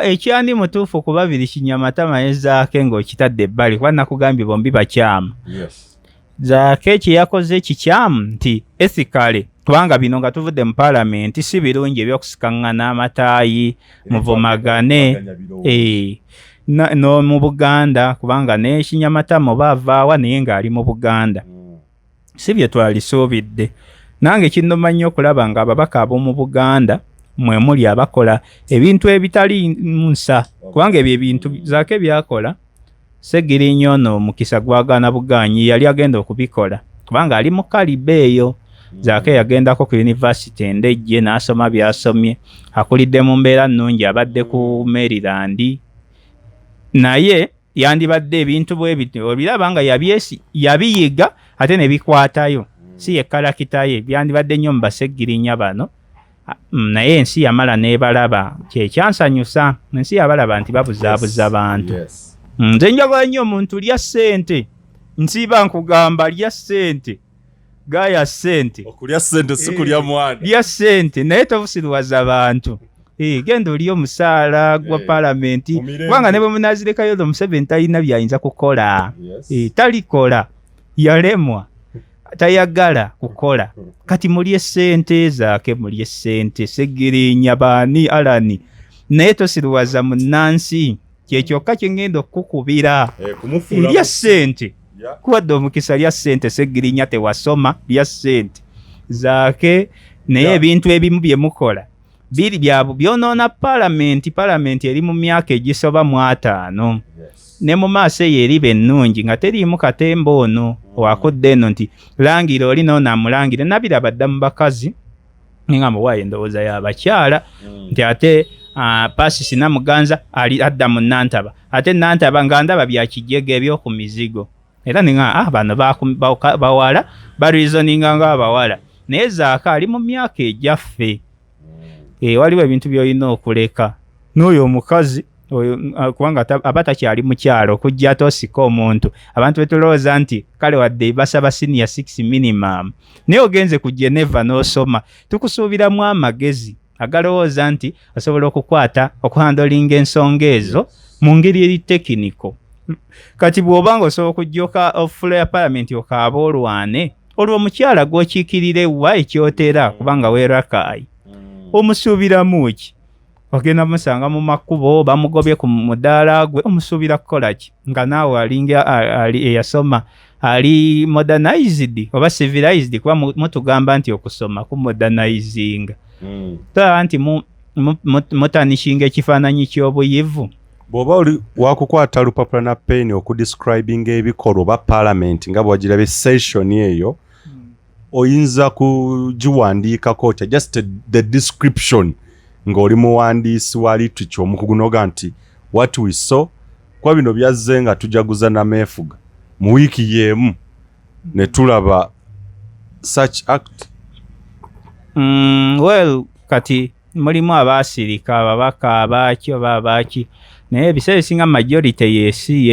ekyandi mutuufu ku babiri Kinyamatama ne Zaake ng'okitadde ebbali kuba nakugambye bombi bakyamu Zaake kye yakoze kikyamu nti ethically kubanga bino nga tuvudde mu paalamenti si birungi ebyokusikaŋŋana amataayi muvumagane no mu Buganda kubanga ne Kinyamatama oba avaawa naye ng'ali mu Buganda si bye twalisuubidde nange kinnuma nnyo okulaba nga ababaka ab'omu Buganda mwe muli abakola ebintu ebitali nsa kubanga ebyo ebintu Zaake byakola Segirinya ono mukisa gwagaana buganyi yali agenda okubikola kubanga ali mu kalibe eyo Zaake yagendako ku university endejje n'asoma by'asomye akulidde mu mbeera nnungi abadde ku Maryland naye yandibadde ebintu bwe bityo obiraba nga yabiyiga ate ne bikwatayo si yekkalakita ye byandibadde nnyo mu Basegirinya bano naye ensi yamala n'ebalaba kyekyansanyusa ensi yabalaba nti babuzaabuza bantu nze njagala nnyo omuntu lya ssente nsiba nkugamba lya ssente gaya ssente okulya ssente si kulya mwana lya ssente naye tobusirwaza bantu genda oli omusaala gwa paalamenti kubanga ne bwe munazirekayo lo Museveni talina byayinza kukola talikola yalemwa tayagala kukola kati mulye ssente Zaake mulye ssente Segirinya baani alani naye tosirwaza munnansi kyekyokka kyengenda okukubira lya ssente kuwadde omukisa lya ssente Segirinya tewasoma lya ssente Zaake naye ebintu ebimu bye mukola biri byonoona paalamenti eri mu myaka egisoba mu 5 ne mu maaso eyo eriba ennungi nga teriimu katemba ono wakudde eno nti langira oli noono amulangire nabiraba dda mu bakazi nga muwaayo endowooza y'abakyala nti ate Paasisi Namuganza adda mu Nantaba ate Nantaba nga ndaba byakijjega ebyoku mizigo era ninga bano bawala barizoninga ng'abawala naye Zaake ali mu myaka egyaffe waliwo ebintu by'olina okuleka n'oyo omukazi kubanga aba takyali mukyalo okujja ate osika omuntu abantu betulowooza nti kale wadde basaba senior 6 minimum naye ogenze ku Geneva n'osoma tukusuubiramu amagezi agalowooza nti osobola okuhandolinga ensonga ezo mu ngeri eri tekiniko kati bw'obanga osobola okujjoka ofulo ya paalamenti okaaba olwane olwo omukyala gw'okiikirire wa ekyotera kubanga weerakaayi omusuubiramu ki ogenda musanga mu makubo bamugobye ku mudaala gwe omusuubira kukola ki nga naawe alinga eyasoma ali modernized oba civilized kuba mutugamba nti okusoma ku modernizinga tulaba nti mutanishinga ekifaananyi ky'obuyivu bw'oba oli wakukwata lupapula na peni okudescribinga ebikolwa oba paalamenti nga bwagiraba session eyo oyinza kugiwandiikako otya just the description ng'oli muwandiisi wa literature omukugu noga nti what we saw kwa bino byazze nga tujaguza nameefuga mu wiiki y'emu ne tulaba such act well kati mulimu abaasirika ababaka abaaki oba abaaki naye ebiseera ebisinga majority yesi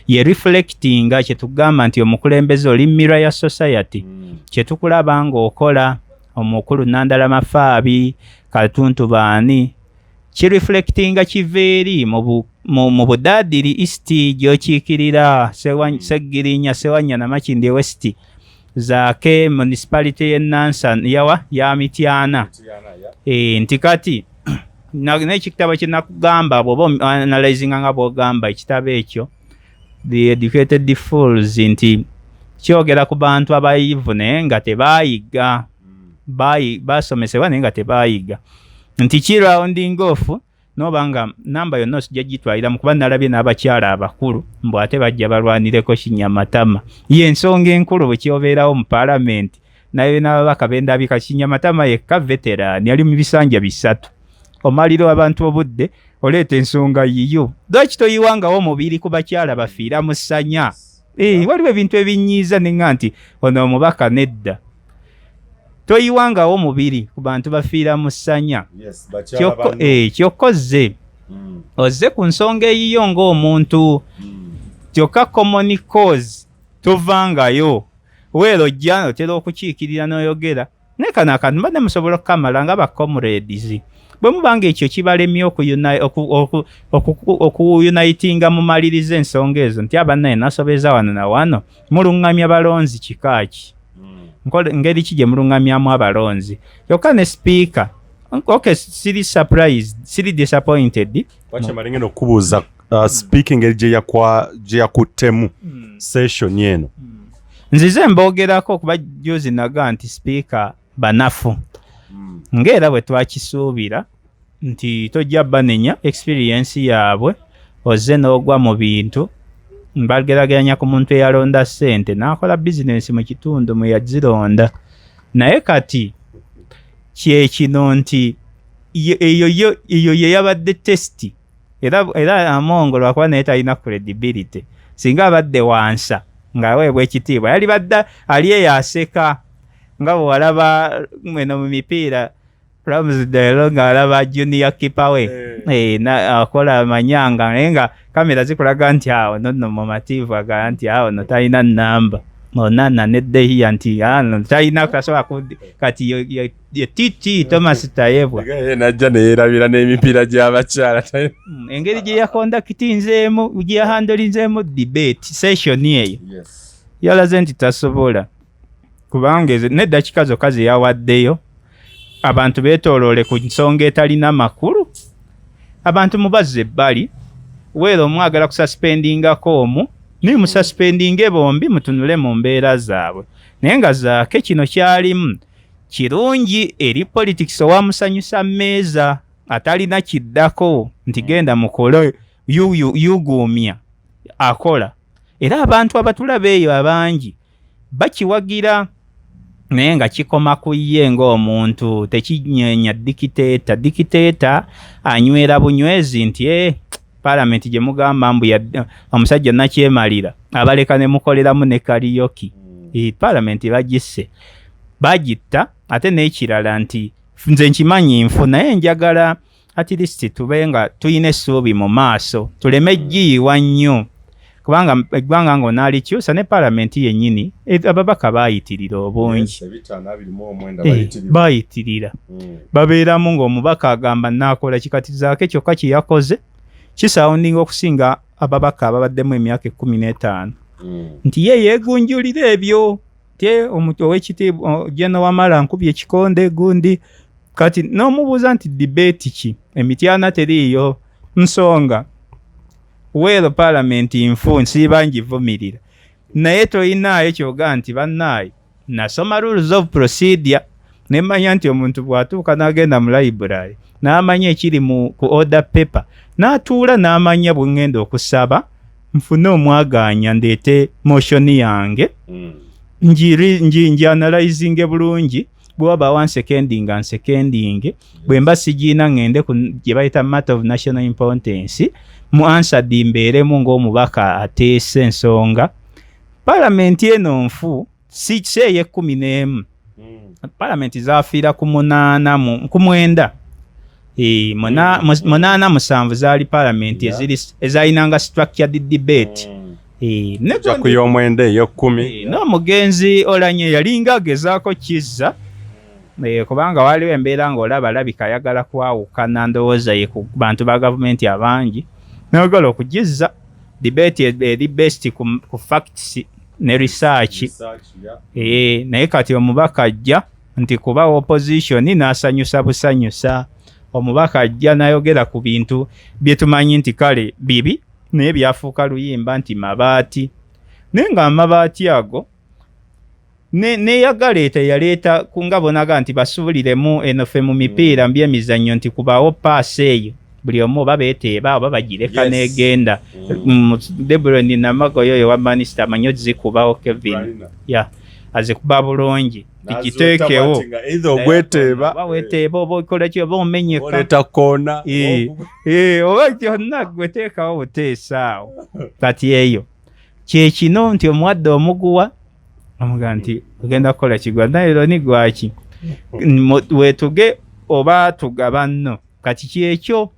ye reflectinga kyetugamba nti omukulembeze oli mirror ya society kyetukulaba ng'okola omukulu Nandala Mafaabi Katuntu baani kireflectinga kiveeri mu budaadiri east gy'okiikirira Segirinya Sewanya Namakindi West Zaake municipality ye Nansan ya Mityana nti kati n'ekitabo kye nakugamba bw'oba analyzinga nga bw'ogamba ekitabo ekyo The Educated Fools nti kyogera ku bantu abayivu naye nga tebaayiga basomesebwa naye nga tebaayiga nti kirounding off noba nga namba yonna osijja gitwaliramu kuba nalabye n'abakyala abakulu mbw ate bajja balwanireko Kinyamatama y'ensonga enkulu bwe kyobeerawo mu paalamenti naye n'ababaka b'endabika Kinyamatama yekka veterani yali mu bisanja 3 omaliro abantu obudde oleeta ensonga yiyo lwaki toyiwangawo omubiri ku bakyala bafiira mu ssanya waliwo ebintu ebinyiiza nenga nti ono omubaka nedda toyiwangawo omubiri ku bantu bafiira mu ssanya kyokkoze ozze ku nsonga eyiyo ng'omuntu kyokka common cause tovangayo weero jja otera okukiikirira n'oyogera naye kano akantu mbadde musobola okukamala nga bacomrades bwe mubanga ekyo kibalemye okuyunitinga mumaliriza ensonga ezo nti abannaye nasobeza wano na wano muluŋŋamya balonzi kikaaki ngeri ki gye muluŋŋamyamu abalonzi kyokka ne speaker siri surprised siri disappointed wakyamalinga okubuuza speaking eri gye yakuttemu session eno nzize mboogerako okuba juzi naga nti speaker banafu ng'era bwe twakisuubira nti tojja banenya experience yaabwe ozze n'ogwa mu bintu mbageraganya ku muntu eyalonda ssente n'akola bizinensi mu kitundu mwe yazironda naye kati kyekino nti eyo ye yabadde testi era Amongo lwakuba naye talina credibility singa abadde wansa ng'aweebwa ekitiibwa yali badde ali eyaseka nga bwe walaba mweno mu mipiira Ramsdale ng'alaba junior keeper we akola amanyanga naye nga kamera zikulaga nti awo nno mu mativu agala nti awo no talina nnamba onana neddehiya nti ano talina kasobola kati ye titi Thomas Tayebwa najja neyeerabira n'emipiira gy'abakyala engeri gye yakondakitinzeemu gye yahandolinzeemu debate session eyo yalaze nti tasobola kubanga n'eddakiika zokka ze yawaddeyo abantu beetooloole ku nsonga etalina makulu abantu mubazze ebbali weero mwagala kususpendingako omu ni mususpendinge bombi mutunule mu mbeera zaabwe naye nga Zaake kino kyalimu kirungi eri politics owamusanyusa mmeeza atalina kiddako nti genda mukole yuguumya akola era abantu abatulaba eyo abangi bakiwagira naye nga kikoma ku ye ng'omuntu tekinyenya dikiteeta anywera bunywezi nti paalamenti gye mugamba mbu omusajja nakyemalira abaleka ne mukoleramu ne karaoke paalamenti bagisse bagitta ate n'ekirala nti nze nkimanyi nfu naye njagala at least tube nga tuyina essuubi mu maaso tuleme giyiwa nnyo kubanga eggwanga ng'onaalikyusa ne paalamenti yennyini ababaka baayitirira obungi baayitirira babeeramu ng'omubaka agamba naakola kikati Zaake kyokka kye yakoze kisoundinga okusinga ababaka ababaddemu emyaka 15 nti ye yeegunjulira ebyo ow'ekitiibwa General Wamala nkubye ekikonde gundi kati n'omubuuza nti debate ki Emityana teriiyo nsonga weero paalamenti nfu nsiiba ngivumirira naye toyinaayo kyoga nti bannaayo nasoma rules of procedure nemanya nti omuntu bw'atuuka n'agenda mu library n'amanya ekiri ku order paper n'atuula n'amanya bwe ngenda okusaba nfune omwaganya ndeete motion yange ngianalyzinge bulungi bwe wabaawo nsekendinge bwe mba sigiina ngende gye bayita matter of national importance mu answered mbeeremu ng'omubaka ateese ensonga paalamenti eno nfu si eye 11 paalamenti zaafiira ku 9 8 zaali paalamenti ezayinanga structured debate ku y'omwenda ey'okumi n'omugenzi Olanye yalinga agezaako kizza kubanga waliwo embeera ng'olaba alabika ayagala kwawukana ndowooza ye ku bantu ba gavumenti abangi n'ayagala okugizza debate eri best ku facts ne research naye kati omubaka ajja nti kuba opposition n'asanyusa busanyusa. Omubaka ajja n'ayogera ku bintu bye tumanyi nti kale bibi naye byafuuka luyimba nti mabaati. Naye nga amabaati ago yaleeta kungabonaga nti basuuliremu enofe mu mipiira by'emizannyo nti kubaawo paasi eyo buli omu oba beeteeba oba bagireka n'egenda. Debroni Namagoyo oyo wa minisita amanyi ozikubawo Kevin azikuba bulungi tikiteekewo ogweteeba weteeba oba okola ki oba omenyeka oleta koona oba kyonna gweteekawo buteesaawo. Kati eyo kyekino nti omuwadde omuguwa amuga nti ogenda kukola kigwa naye ni gwaki wetuge oba tugaba nno. Kati kyekyo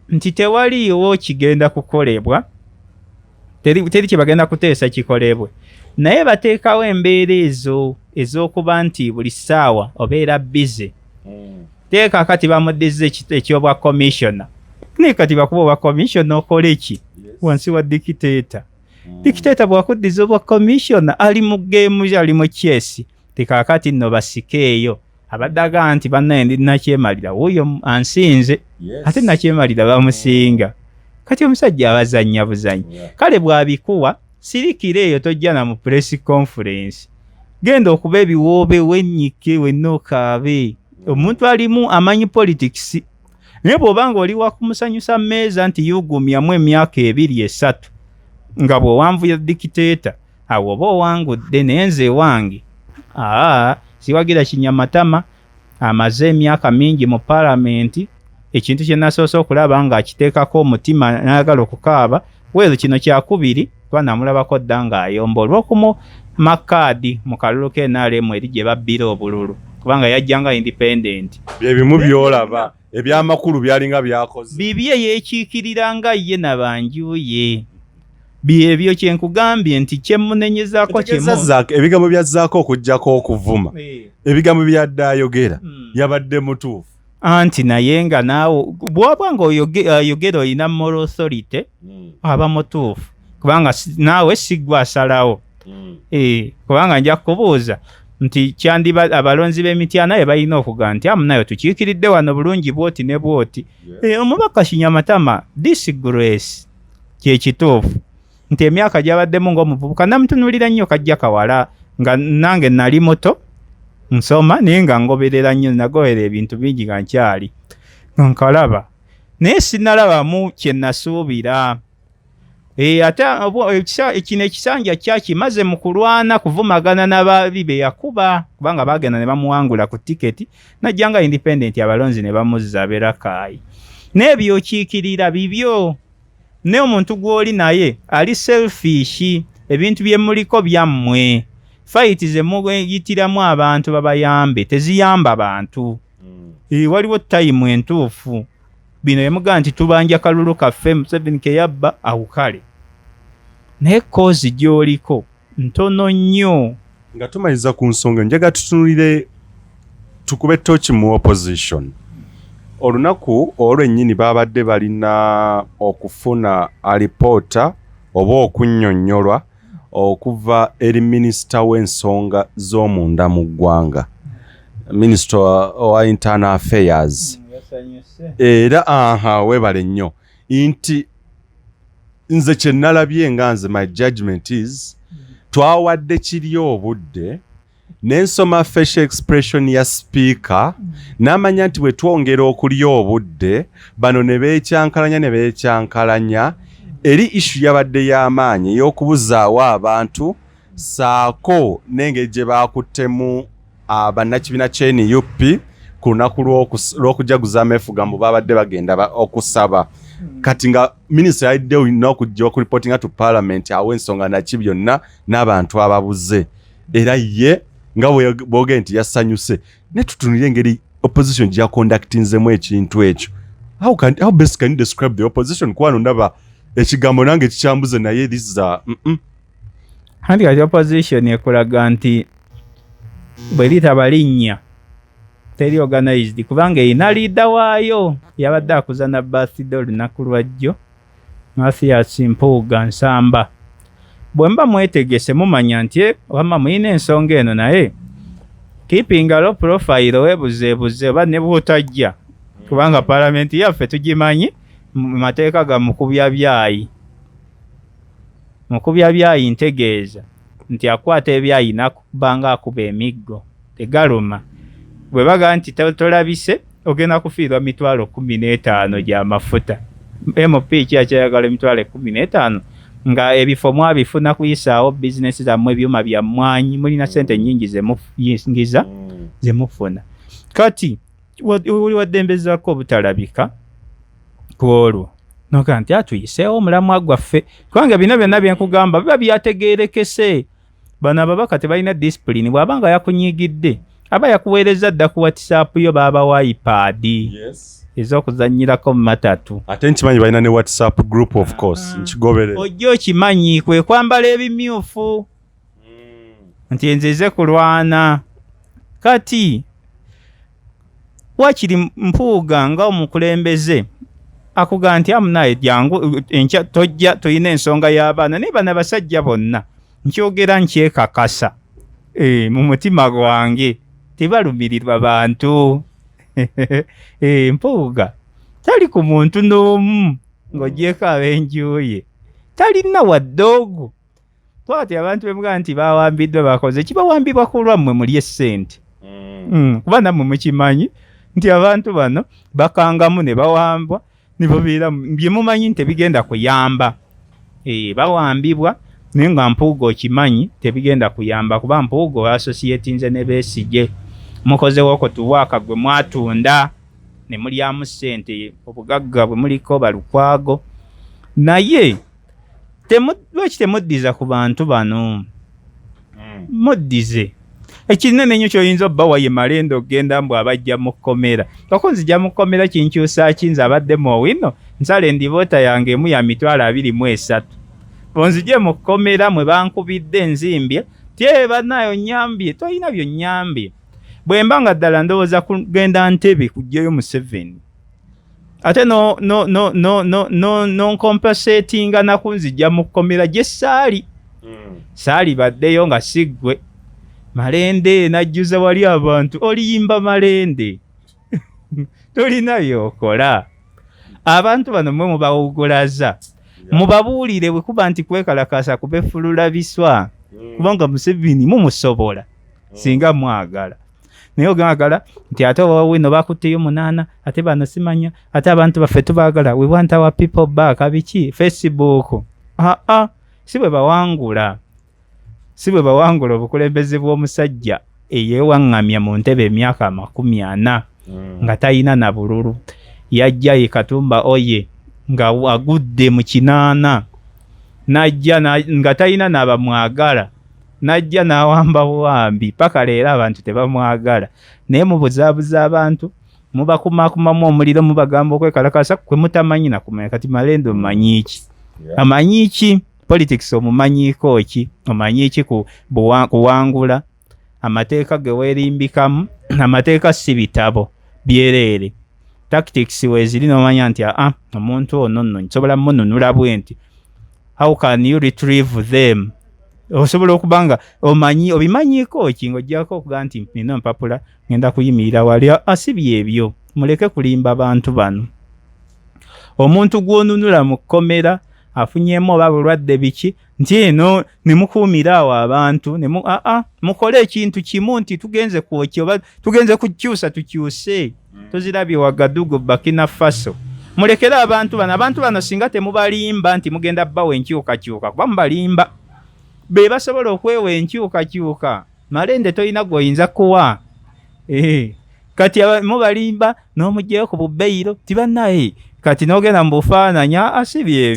nti tewaliiwo kigenda kukolebwa teri kyebagenda kuteesa kikolebwe naye bateekawo embeera ezo ez'okuba nti buli ssaawa obeera bize. Teeka kati bamuddize ekyobwa commissioner naye kati bakuba obwa commissioner okole ki wansi wa dikiteeta. Dikiteeta bwakuddiza obwa commissioner ali mu geemu ali mu kyesi tekakati nno basikeeyo abaddaga nti bannaye ndi nakyemalira wuuyo ansinze ate nakyemalira bamusinga. Kati omusajja abazannya buzannya kale bwabikuwa sirikira eyo tojja na mu press conference genda okuba ebiwoobe wennyike wenna okaabe. Omuntu alimu amanyi politics naye bw'obanga oli wakumusanyusa mmeeza nti yugumyamu emyaka 2-3 nga bw'owanvu ya dikiteeta awo oba owangudde naye nze wange siwagira kinyamatama amaze emyaka mingi mu palamenti ekintu kye nasoose okulaba nga akiteekako omutima n'ayagala okukaaba weero kino kyakubiri kuba namulabako dda ng'ayomba olw'okumumakaadi mu kalulu k'NRM eri gye babbira obululu kubanga yajjanga independent. Bye bimu byolaba ebyamakulu byalinga byakoze bibye yeekiikirira nga ye nabanjuye byebyo kyenkugambye nti kyemunenyezako ebigambo bya Zaake okujjako okuvuma ebigambo byadde ayogera yabadde mutuufu anti naye nga naawe bw'oba nga oyogera olina moral authority aba mutuufu kubanga naawe siggwa asalawo kubanga nja kubuuza nti kyandiba abalonzi b'emityana ye balina okuga nti amunayo tukiikiridde wano bulungi bwoti ne bwoti. Omubaka Kinyamatama disgrace kyekituufu nti emyaka gyabaddemu ng'omuvubuka namutunulira nnyo kajja kawala nga nange nali muto nsoma naye nga ngoberera nnyo nagoberera ebintu bingi nga nkyali nkalaba naye sinalabamu kye nasuubira. Ate kino ekisanja kyakimaze mu kulwana kuvumagana n'ababi be yakuba kubanga bagenda ne bamuwangula ku tiketi najjanga independent abalonzi ne bamuzza aberakaayi. N'ebyo okiikirira bibyo ne omuntu gw'oli naye ali selfish ebintu bye muliko byammwe. Fight ze muyitiramu abantu babayambe teziyamba bantu. Waliwo time entuufu bino yemuga nti tubanja kalulu kaffe Museveni ke yabba awukale naye kozi gy'oliko ntono nnyo. Nga tumaliriza ku nsonga njaga tutunulire tukube tochi mu opposition. Olunaku olwennyini babadde balina okufuna alipoota oba okunnyonnyolwa okuva eri minisita w'ensonga z'omunda mu ggwanga Minister wa Internal Affairs. Era webale nnyo nti nze kye nalabye nga nze my judgment is twawadde kiri obudde n'ensoma facial expression ya speaker n'amanya nti bwe twongera okulya obudde bano ne beekyankalanya eri issue yabadde y'amaanyi ey'okubuzaawo abantu saako n'engeri gye baakuttemu bannakibiina ky'NUP ku lunaku lw'okujaguza ameefugambo babadde bagenda okusaba. Kati nga minisita yalidde olina okujja okureportinga to parliament awo ensonga naki byonna n'abantu ababuze era ye nga bwogere nti yasanyuse ne tutunire engeri opposition gya conductinzemu ekintu ekyo. How best can you describe the opposition kwano ndaba ekigambo nange kikyambuze naye this is handi kati opposition ekulaga nti bwe litabalinnya teri organized kubanga ina leader waayo yabadde akuzana birthday olunaku lwajjo Mathias Mpuuga Nsamba bwe mba mwetegese mumanya nti wamma muyina ensonga eno naye keeping a low profile weebuzeebuze oba ne bw'otajja kubanga paalamenti yaffe tugimanyi mu mateeka ga mukubya byayi ntegeeza nti akwata ebyayi nakubanga akuba emiggo tegaluma bwe baga nti tolabise ogenda kufiirwa 15,000 gy'amafuta MP kyakyayagala 15,000 nga ebifo mwabifuna kuyisaawo bizinesi zammwe ebyuma bya mmwanyi mulina sente nyingi zemufuna kati oli waddembezako obutalabika ku olwo noga nti atuyiseewo omulamwa gwaffe kubanga bino byonna byenkugamba biba byategeerekese bano ababaka tebalina disipulini bw'abanga yakunyiigidde aba yakuweereza dda ku WhatsApp yo baabawa iPad ez'okuzannyirako mu matatu ate nkimanyi balina ne WhatsApp group of course nkigoberera ojja okimanyi kwe kwambala ebimyufu nti nzize kulwana kati wakiri Mpuuga nga omukulembeze akuga nti amunaye jangu enkya tojja toyina ensonga y'abaana naye bano abasajja bonna nkyogera nkyekakasa mu mutima gwange tebalumirirwa bantu Mpuuga tali ku muntu n'omu ng'ogyeko ab'enjuye talina waddoogo twati abantu bemugaa nti bawambiddwa bakoze kibawambibwa ku lwammwe muli essente kuba nammwe mukimanyi nti abantu bano bakangamu ne bawambwa nibobeera bye mumanyi nti tebigenda kuyamba bawambibwa naye nga Mpuuga okimanyi tebigenda kuyamba kuba Mpuuga associatinze ne Besigye mukozewo ko tuwaaka gwe mwatunda ne mulyamu ssente obugagga bwe muliko balukwago naye lwaki temuddiza ku bantu bano muddize ekinene nnyo ky'oyinza obbawa ye Malende ogenda mbw abajja mu kkomera ako nzija mu kkomera kinkyusa kinze abaddemu owino nsala endiboota yange emu ya 23,000 bonzije mu kkomera mwe bankubidde enzimbye banayo nyambye toyina byonnyambye bwe mba nga ddala ndowooza kugenda Ntebe kujjayo Museveni ate nkompensatinga nakunzija mu kkomera gye saali baddeyo nga siggwe Malende najjuza wali abantu oliyimba Malende tolina byokola abantu bano mwe mubawugulaza mubabuulire bwe kuba nti kwekalakasa kubefulula biswa kubanga Museveni mumusobola singa mwagala naye ogagala nti ate wawino bakutteyo 8 ate bano simanya ate abantu baffe tubaagala we want our people back abiki Facebook si bwe bawangula obukulembeze bw'omusajja eyewaŋŋamya mu ntebe emyaka 40 nga tayina na bululu yajja ye Katumba oye nga agudde mu 8 najja nga tayina n'abamwagala najja n'awamba buwambi paka leero abantu tebamwagala naye mubuzaabuza abantu mubakumakumamu omuliro mubagamba okwekalakasa kwe mutamanyi nakumanya kati Malende omumanyi ki amanyi ki politics omumanyiiko ki omanyi ki kuwangula amateeka ge weerimbikamu amateeka si bitabo byereere tactics weeziri n'omanya nti omuntu ono nno nsobola mununula bwe nti how can you retrieve them osobola okubanga obimanyiiko ki ng'ojjako okuga nti nina mpapula ngenda kuyimirira wali asibye ebyo muleke kulimba abantu bano omuntu gw'onunula mu kkomera afunyemu oba bulwadde biki nti eno ne mukuumira awo abantu mukole ekintu kimu nti tugenze kwokya oba tugenze kukyusa tukyuse tozirabye Wagadugu Burkina Faso mulekere abantu bano singa temubalimba nti mugenda bbawo enkyukakyuka kuba mubalimba be basobola okwewa enkyukakyuka Malende toyina gw'oyinza kuwa kati mubalimba n'omugyeyo ku bubbeiro tibannaye kati n'ogenda mu bufaananya asibye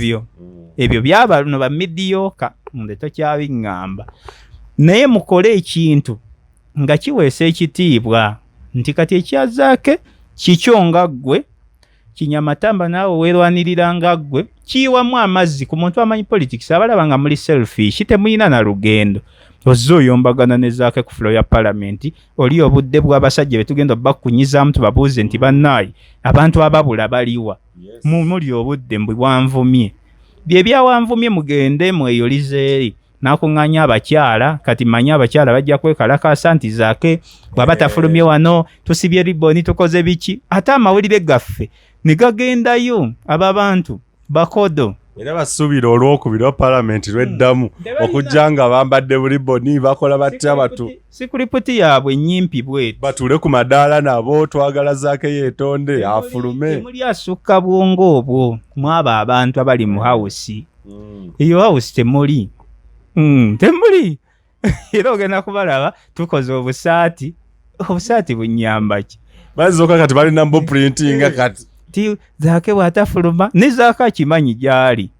ebyo byaba no bamidiyoka nde tokyabiŋŋamba naye mukole ekintu nga kiweesa ekitiibwa nti kati ekyazaake kikyo nga ggwe kinyamatamba naawe weerwanirira nga ggwe kiyiwamu amazzi ku muntu amanyi politics abalaba nga muli selfish temuyina na lugendo ozze oyombagana ne Zaake ku floor ya Parliament oli obudde bw'abasajja betugenda bakkunyizaamu tubabuuze nti bannaayi abantu ababula baliwa muli obudde mbwe bwanvumye bye byawanvumye mugende mweyolize eri n'akuŋŋaanya abakyala. Kati manyi abakyala bajja kwekalakaasa nti Zaake bw'aba tafulumye wano tusibye ribboni tukoze biki. Ate amawulire gaffe ne gagendayo abantu bakodo. Era basuubira olwokubiri wa paalamenti lw'eddamu okujja nga bambadde buliboni bakola batya batu. Sikuriputi yaabwe nnyimpi bwetu. Batuule ku madaala nabo twagala Zaake yeetonde afulume. Temuli asukka bwongo obwo mwaba abantu abali mu hawusi. Eyo hawusi temuli. Temuli. Era ogenda kubalaba tukoze obusaati. Obusaati bunyamba ki? Bazooka kati balina mbo printing kati. Ti Zaake bw'atafuluma ne Zaake akimanyi gyali.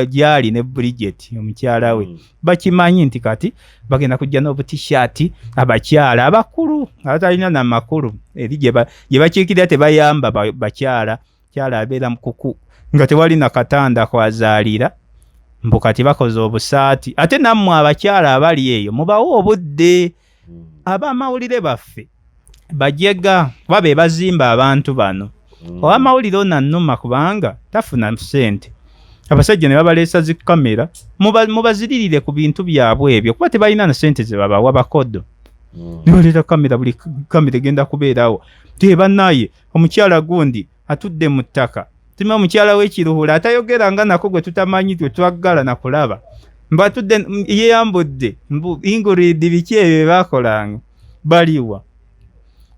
Gyali ne Bridget omukyala we. Bakimanyi nti kati bagenda kujja n'obutishaati abakyala abakulu abatalina namakulu eri gye bakiikirira tebayamba bakyala. Kyala abeera mukuku nga tewali na katanda kwazaalira. Mbu kati bakoze obusaati. Ate nammwe abakyala abali eyo mubawo obudde. Abamawulire baffe bajega babe bazimba abantu bano. Owamawulire onannuma kubanga tafuna ssente. Abasajja ne babaleesa zi kamera mubaziririre ku bintu byabwe ebyo kuba tebalina na ssente ze babawa bakodo. Ne baleeta kamera, buli kamera egenda kubeerawo. Bannaye omukyala gundi atudde mu ttaka. Tima omukyala w'ekiruhula atayogera nga nako gwe tutamanyi twe twaggala na kulaba. Mbatudde yeeyambudde inguridi biki ebyo bakolanga baliwa.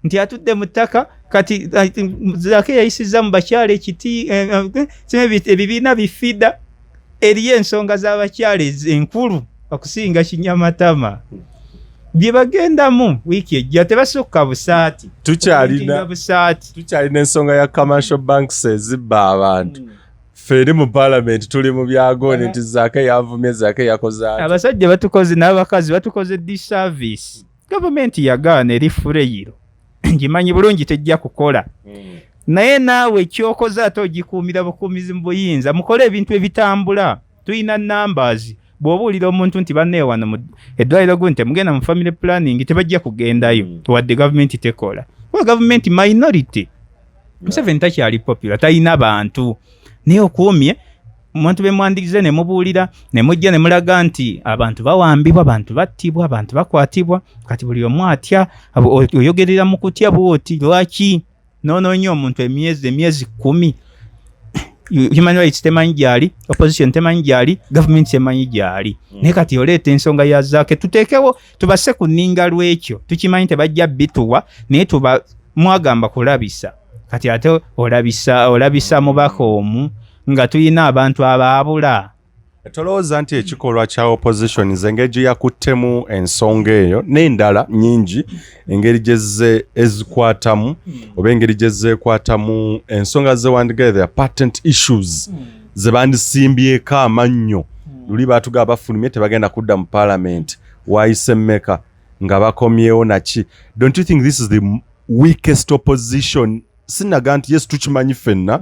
Nti atudde mu ttaka kati Zaake yayisizza mu bakyala ekiti ebibiina bifida eriyo ensonga z'abakyala enkulu okusinga Kinyamatama. Bye bagendamu wiiki ejja tebasukka busaati. Tukyalina ensonga ya commercial banks ezibba abantu. Feri mu parliament tuli mu byagone nti Zaake yavumye Zaake yakoze. Abasajja batukoze n'abakazi batukoze disservice. Government yagaana eri fureyiro. Ngimanyi bulungi tejja kukola. Naye naawe ekyokoze ate ogikuumira bukuumizi mu buyinza mukole ebintu ebitambula. Tuyina numbers. Bw'obuulira omuntu nti banne wano eddwaliro gunti temugenda mu family planning tebajja kugendayo wadde government tekola. Kuba government minority. Museveni takyali popular talina bantu. Naye okuumye omuntu be mwandirize ne mubuulira ne mujja ne mulaga nti abantu bawambibwa, abantu battibwa, abantu bakwatibwa. Kati buli omu atya oyogerera mu kutya bwoti. Lwaki noonoonye omuntu emyezi 10 Human rights temanyi gyali, opposition temanyi gyali, government temanyi gyali. Naye kati oleeta ensonga ya Zaake tuteekewo tubase ku nninga lw'ekyo. Tukimanyi tebajja bituwa naye tuba mwagamba kulabisa. Kati ate olabisa mubaka omu nga tuyina abantu abaabula. Tolowooza nti ekikolwa kya opposition engeri gye yakuttemu ensonga eyo n'endala nnyingi engeri gye ezikwatamu oba engeri gye zeekwatamu ensonga zewandigaire patent issues ze bandisimbyeko amannyo luli baatuga abafulumye tebagenda kudda mu parliament waayise mmeka nga bakomyewo naki. Don't you think this is the weakest opposition? Sinaga nti yes tukimanyi ffenna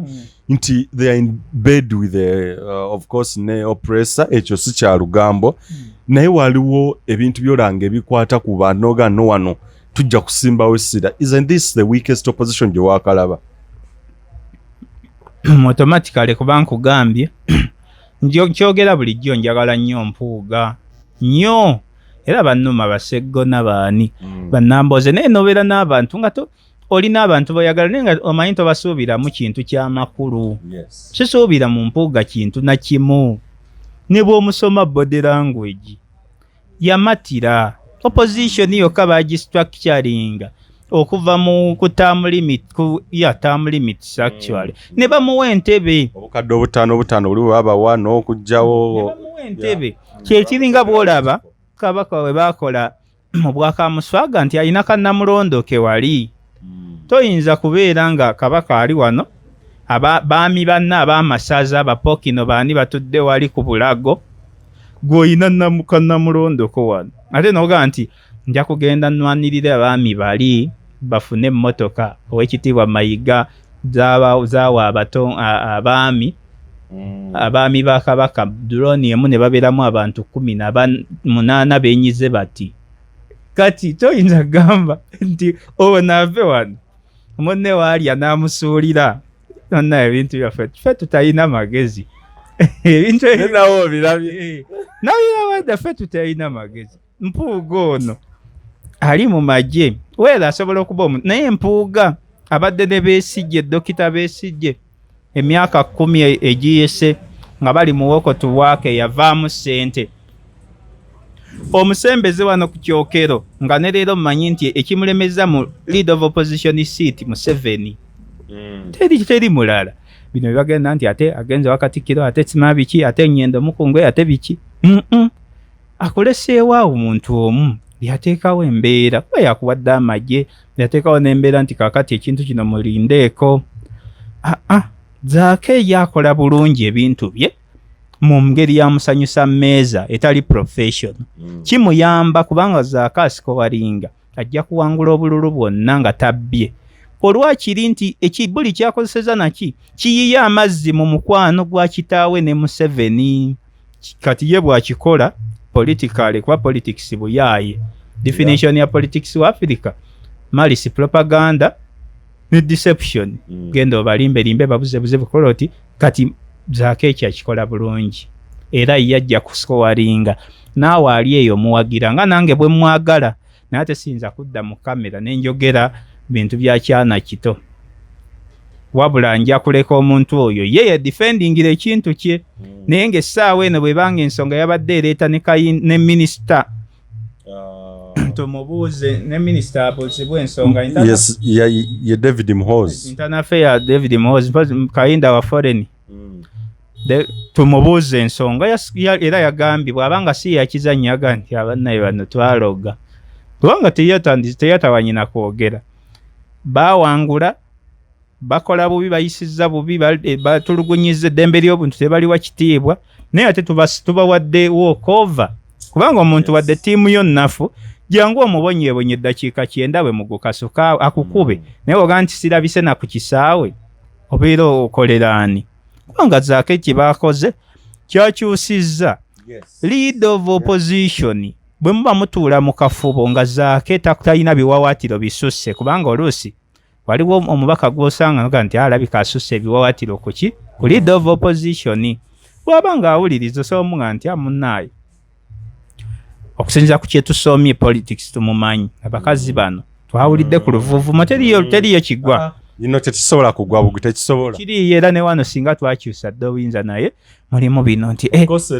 nti they are in bed with the of course ne oppressor ekyo si kya lugambo naye waliwo ebintu byolanga ebikwata ku banoga no wano tujja kusimbawo essira. Isn't this the weakest opposition gye waakalaba? Automatically kuba nkugambye nkyogera bulijjo njagala nnyo mpuuga nnyo era bannuma baseggona baani bannamboze naye nobeera n'abantu nga olina abantu boyagala naye nga omanyi tobasuubiramu kintu ky'amakulu. Sisuubira mu mpuuga kintu na kimu. Ne bw'omusoma body language yamatira opposition yokka bagistructuringa okuva mu term limits actually ne bamuwa entebe obukadde obutaano buli babawa n'okugjawo ne bamuwa entebe kyekiringa bw'olaba kabaka we baakola mu Bwakamuswaga nti alina kannamulondoke wali. Toyinza kubeera nga kabaka ali wano baami banna ab'amasaza abapokino baani batudde wali ku bulago gw'olina kannamulondoko wano ate noga nti nja kugenda nnwanirira abaami bali bafune emmotoka ow'ekitiibwa Mayiga zaawa abaami ba kabaka drone emu ne babeeramu abantu 18 beenyize bati. Kati toyinza gamba nti naave wano munne waalya n'amusuulira nonna ebintu byaffe ffe tutalina magezi ebintu nawo birabye nawe daffe tutalina magezi. Mpuuga ono ali mu magye weera asobola okuba omuntu naye Mpuuga abadde ne Besigye, Dokita Besigye emyaka 10 egiyise nga bali mu wokotu wake yavaamu ssente. Omusembeze wano ku Kyokero nga ne leero mmanyi nti ekimulemeza mu lead of opposition seat mu 7 teri mulala. Bino byagenda nti ate agenze Wakatikkiro, ate Tsimabiki, ate Nnyendo Mukungwe, ate biki. Akoleseewo omuntu omu yateekawo embeera kuba yakuwadde amagye, yateekawo n'embeera nti kaakati ekintu kino mulindeeko. Zaake yakola bulungi ebintu bye mu ngeri ya musanyusa mmeeza etali professional. Kimuyamba kubanga Zaake asikowalinga ajja kuwangula obululu bwonna nga tabbye. Olwakiri nti ekibuli kyakozeseza naki kiyiye amazzi mu mukwano gwa kitaawe ne Museveni. Kati ye bwakikola politically kuba politics buyaaye. Definition ya politics wa Africa malice, propaganda ne deception. Genda obalimbe babuze bukoloti. Kati Zaake kyakikola bulungi era yajja kusikowalinga naawe ali eyo muwagira nga nange bwe mwagala naye ate siyinza kudda mu kamera nenjogera bintu bya kyana kito wabula nja kuleka omuntu oyo ye defendingira ekintu kye naye ng'essaawa eno bwe banga ensonga yabadde ereeta ne minisita tumubuuze ne minisita abuuzibwa ensonga ye David Muhoozi internal affair David Muhoozi Kayinda wa foreign tumubuuze ensonga era yagambye bw'abanga si yakizannyaga nti abannaye bano twaloga kubanga teyatawanyina kwogera bawangula bakola bubi bayisizza bubi batulugunyiza eddembe ly'obuntu tebaliwa kitiibwa naye ate tubawadde walkover kubanga omuntu wadde ttiimu yo nnafu jangu omubonyeebonye eddakiika 9 bwe mugukasuka akukube naye oga nti sirabise na ku kisaawe obeera okoleraani kubanga Zaake kye baakoze kyakyusizza lead of opposition bwe muba mutuula mu kafubo nga Zaake talina biwawaatiro bisusse kubanga oluusi waliwo omubaka gw'osanga nti alabika asusse ebiwawaatiro ku lead of opposition bw'aba ng'awuliriza osobola nti amunaayo okusinziira ku kye tusomye politics tumumanyi abakazi bano twawulidde ku luvuuvumo teriyo kigwa yino tekisobola kugwa bugu tekisobola kiri era ne wano singa twakyusa dde oyinza naye mulimu bino nti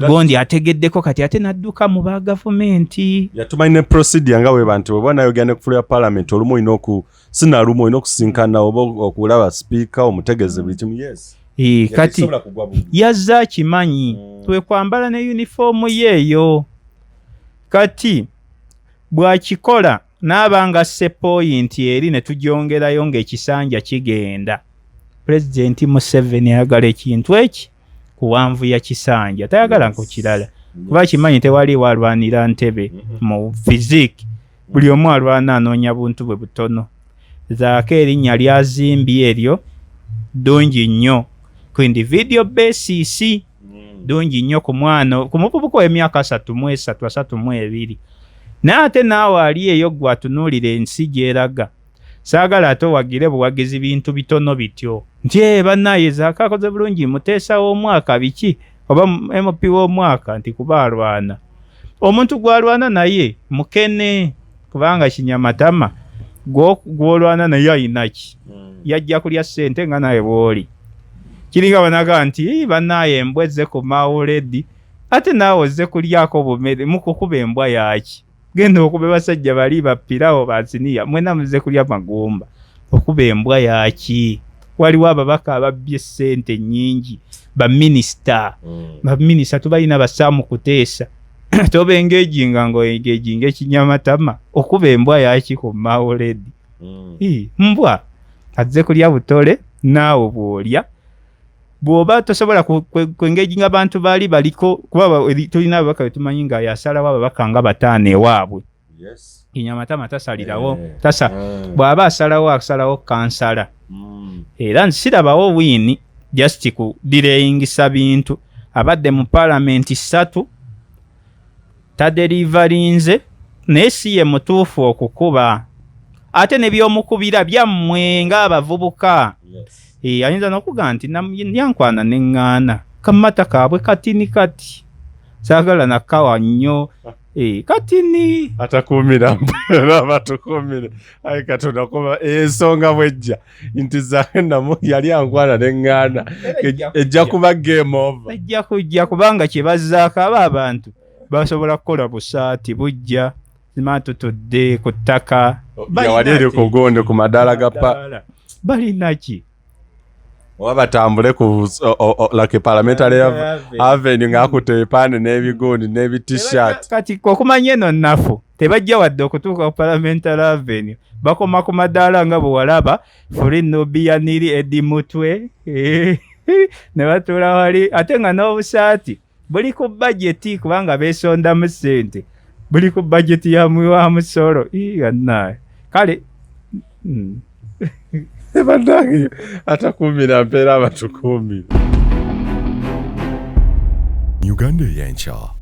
gondi ategeddeko kati ate nadduka mu ba gavumenti yatumanyi ne procedure nga webantu bwe banayogera ne kufulya parliament olumu olina sinalumu olina okusinkana oba okulaba speaker omutegeze buli kimu kati yazza akimanyi twekwambala ne uniform yeeyo kati bwakikola n'abanga se point eri ne tugyongerayo ng'ekisanja kigenda. President Museveni ayagala ekintu eki kuwanvu ya kisanja tayagala nko kirala kuba kimanyi tewali walwanira ntebe mu physique buli omu alwana anoonya buntu bwe butono. Zaake erinnya lyazimbye eryo ddungi nnyo ku individual basis ddungi nnyo ku mwana ku muvubuka w'emyaka 32 naye ate naawe ali eyo gwe atunuulira ensi gyeraga saagala ate owagire buwagizi bintu bitono bityo nti bannaye Zaake akoze bulungi muteesa w'omwaka biki oba MP w'omwaka nti kuba alwana omuntu gwalwana naye mukene kubanga kinyamatama gwolwana naye ayinaki yajja kulya ssente nga naye bw'oli kiringa banaga nti bannaye embwezze ku mawuledi ate naawe ozze kulyako bumere mukukuba embwa yaki genda okuba basajja bali bapirawo baziniya mwena muze kulya magumba okuba embwa yaki waliwo ababaka ababbye ssente nnyingi baminisita tubalina basaamu kuteesa toba engejinga ng'engejinga ekinyamatama okuba embwa yaki ku mawuledi mbwa azze kulya butole naawe bw'olya bw'oba tosobola kwengejinga abantu baliko kuba tulina ababaka betumanyi nga yasalawo ababaka nga 5 ewaabwe kinyamatama tasalirawo bw'aba asalawo kansala era nsirabawo wiini just ku direyingisa bintu abadde mu parliament 3 taderivalinze naye si ye mutuufu okukuba ate ne by'omukubira byammwe ng'abavubuka ayinza n'okugamba nti yankwana neŋŋaana akamata kaabwe katini kati saagala nakawa nnyo katini atakuumira abatukuumire ayi Katonda kuba ensonga bwejja nti Zaake namu yali ankwana n'eŋŋaana ejja kuba game over ejja kujja kubanga kye bazzaako aba abantu basobola kukola busaati bujja sima tutudde ku ttaka yawali eri ku gonde ku madaala ga balinaki oba batambule ku like parliamentary avenue ng'akutte ebipande n'ebigundi n'ebitishat kati okumanya eno nnafu tebajja wadde okutuuka ku parliamentary avenue bakoma ku madaala nga bwe walaba fuli nobiyaniri edi mutwe ne batuula wali ate nga n'obusaati buli ku bajeti kubanga beesondamu ssente buli ku bajeti ya musolo gannaye kale bannange atakuumira mpeera abatukuumire Uganda ey'enkya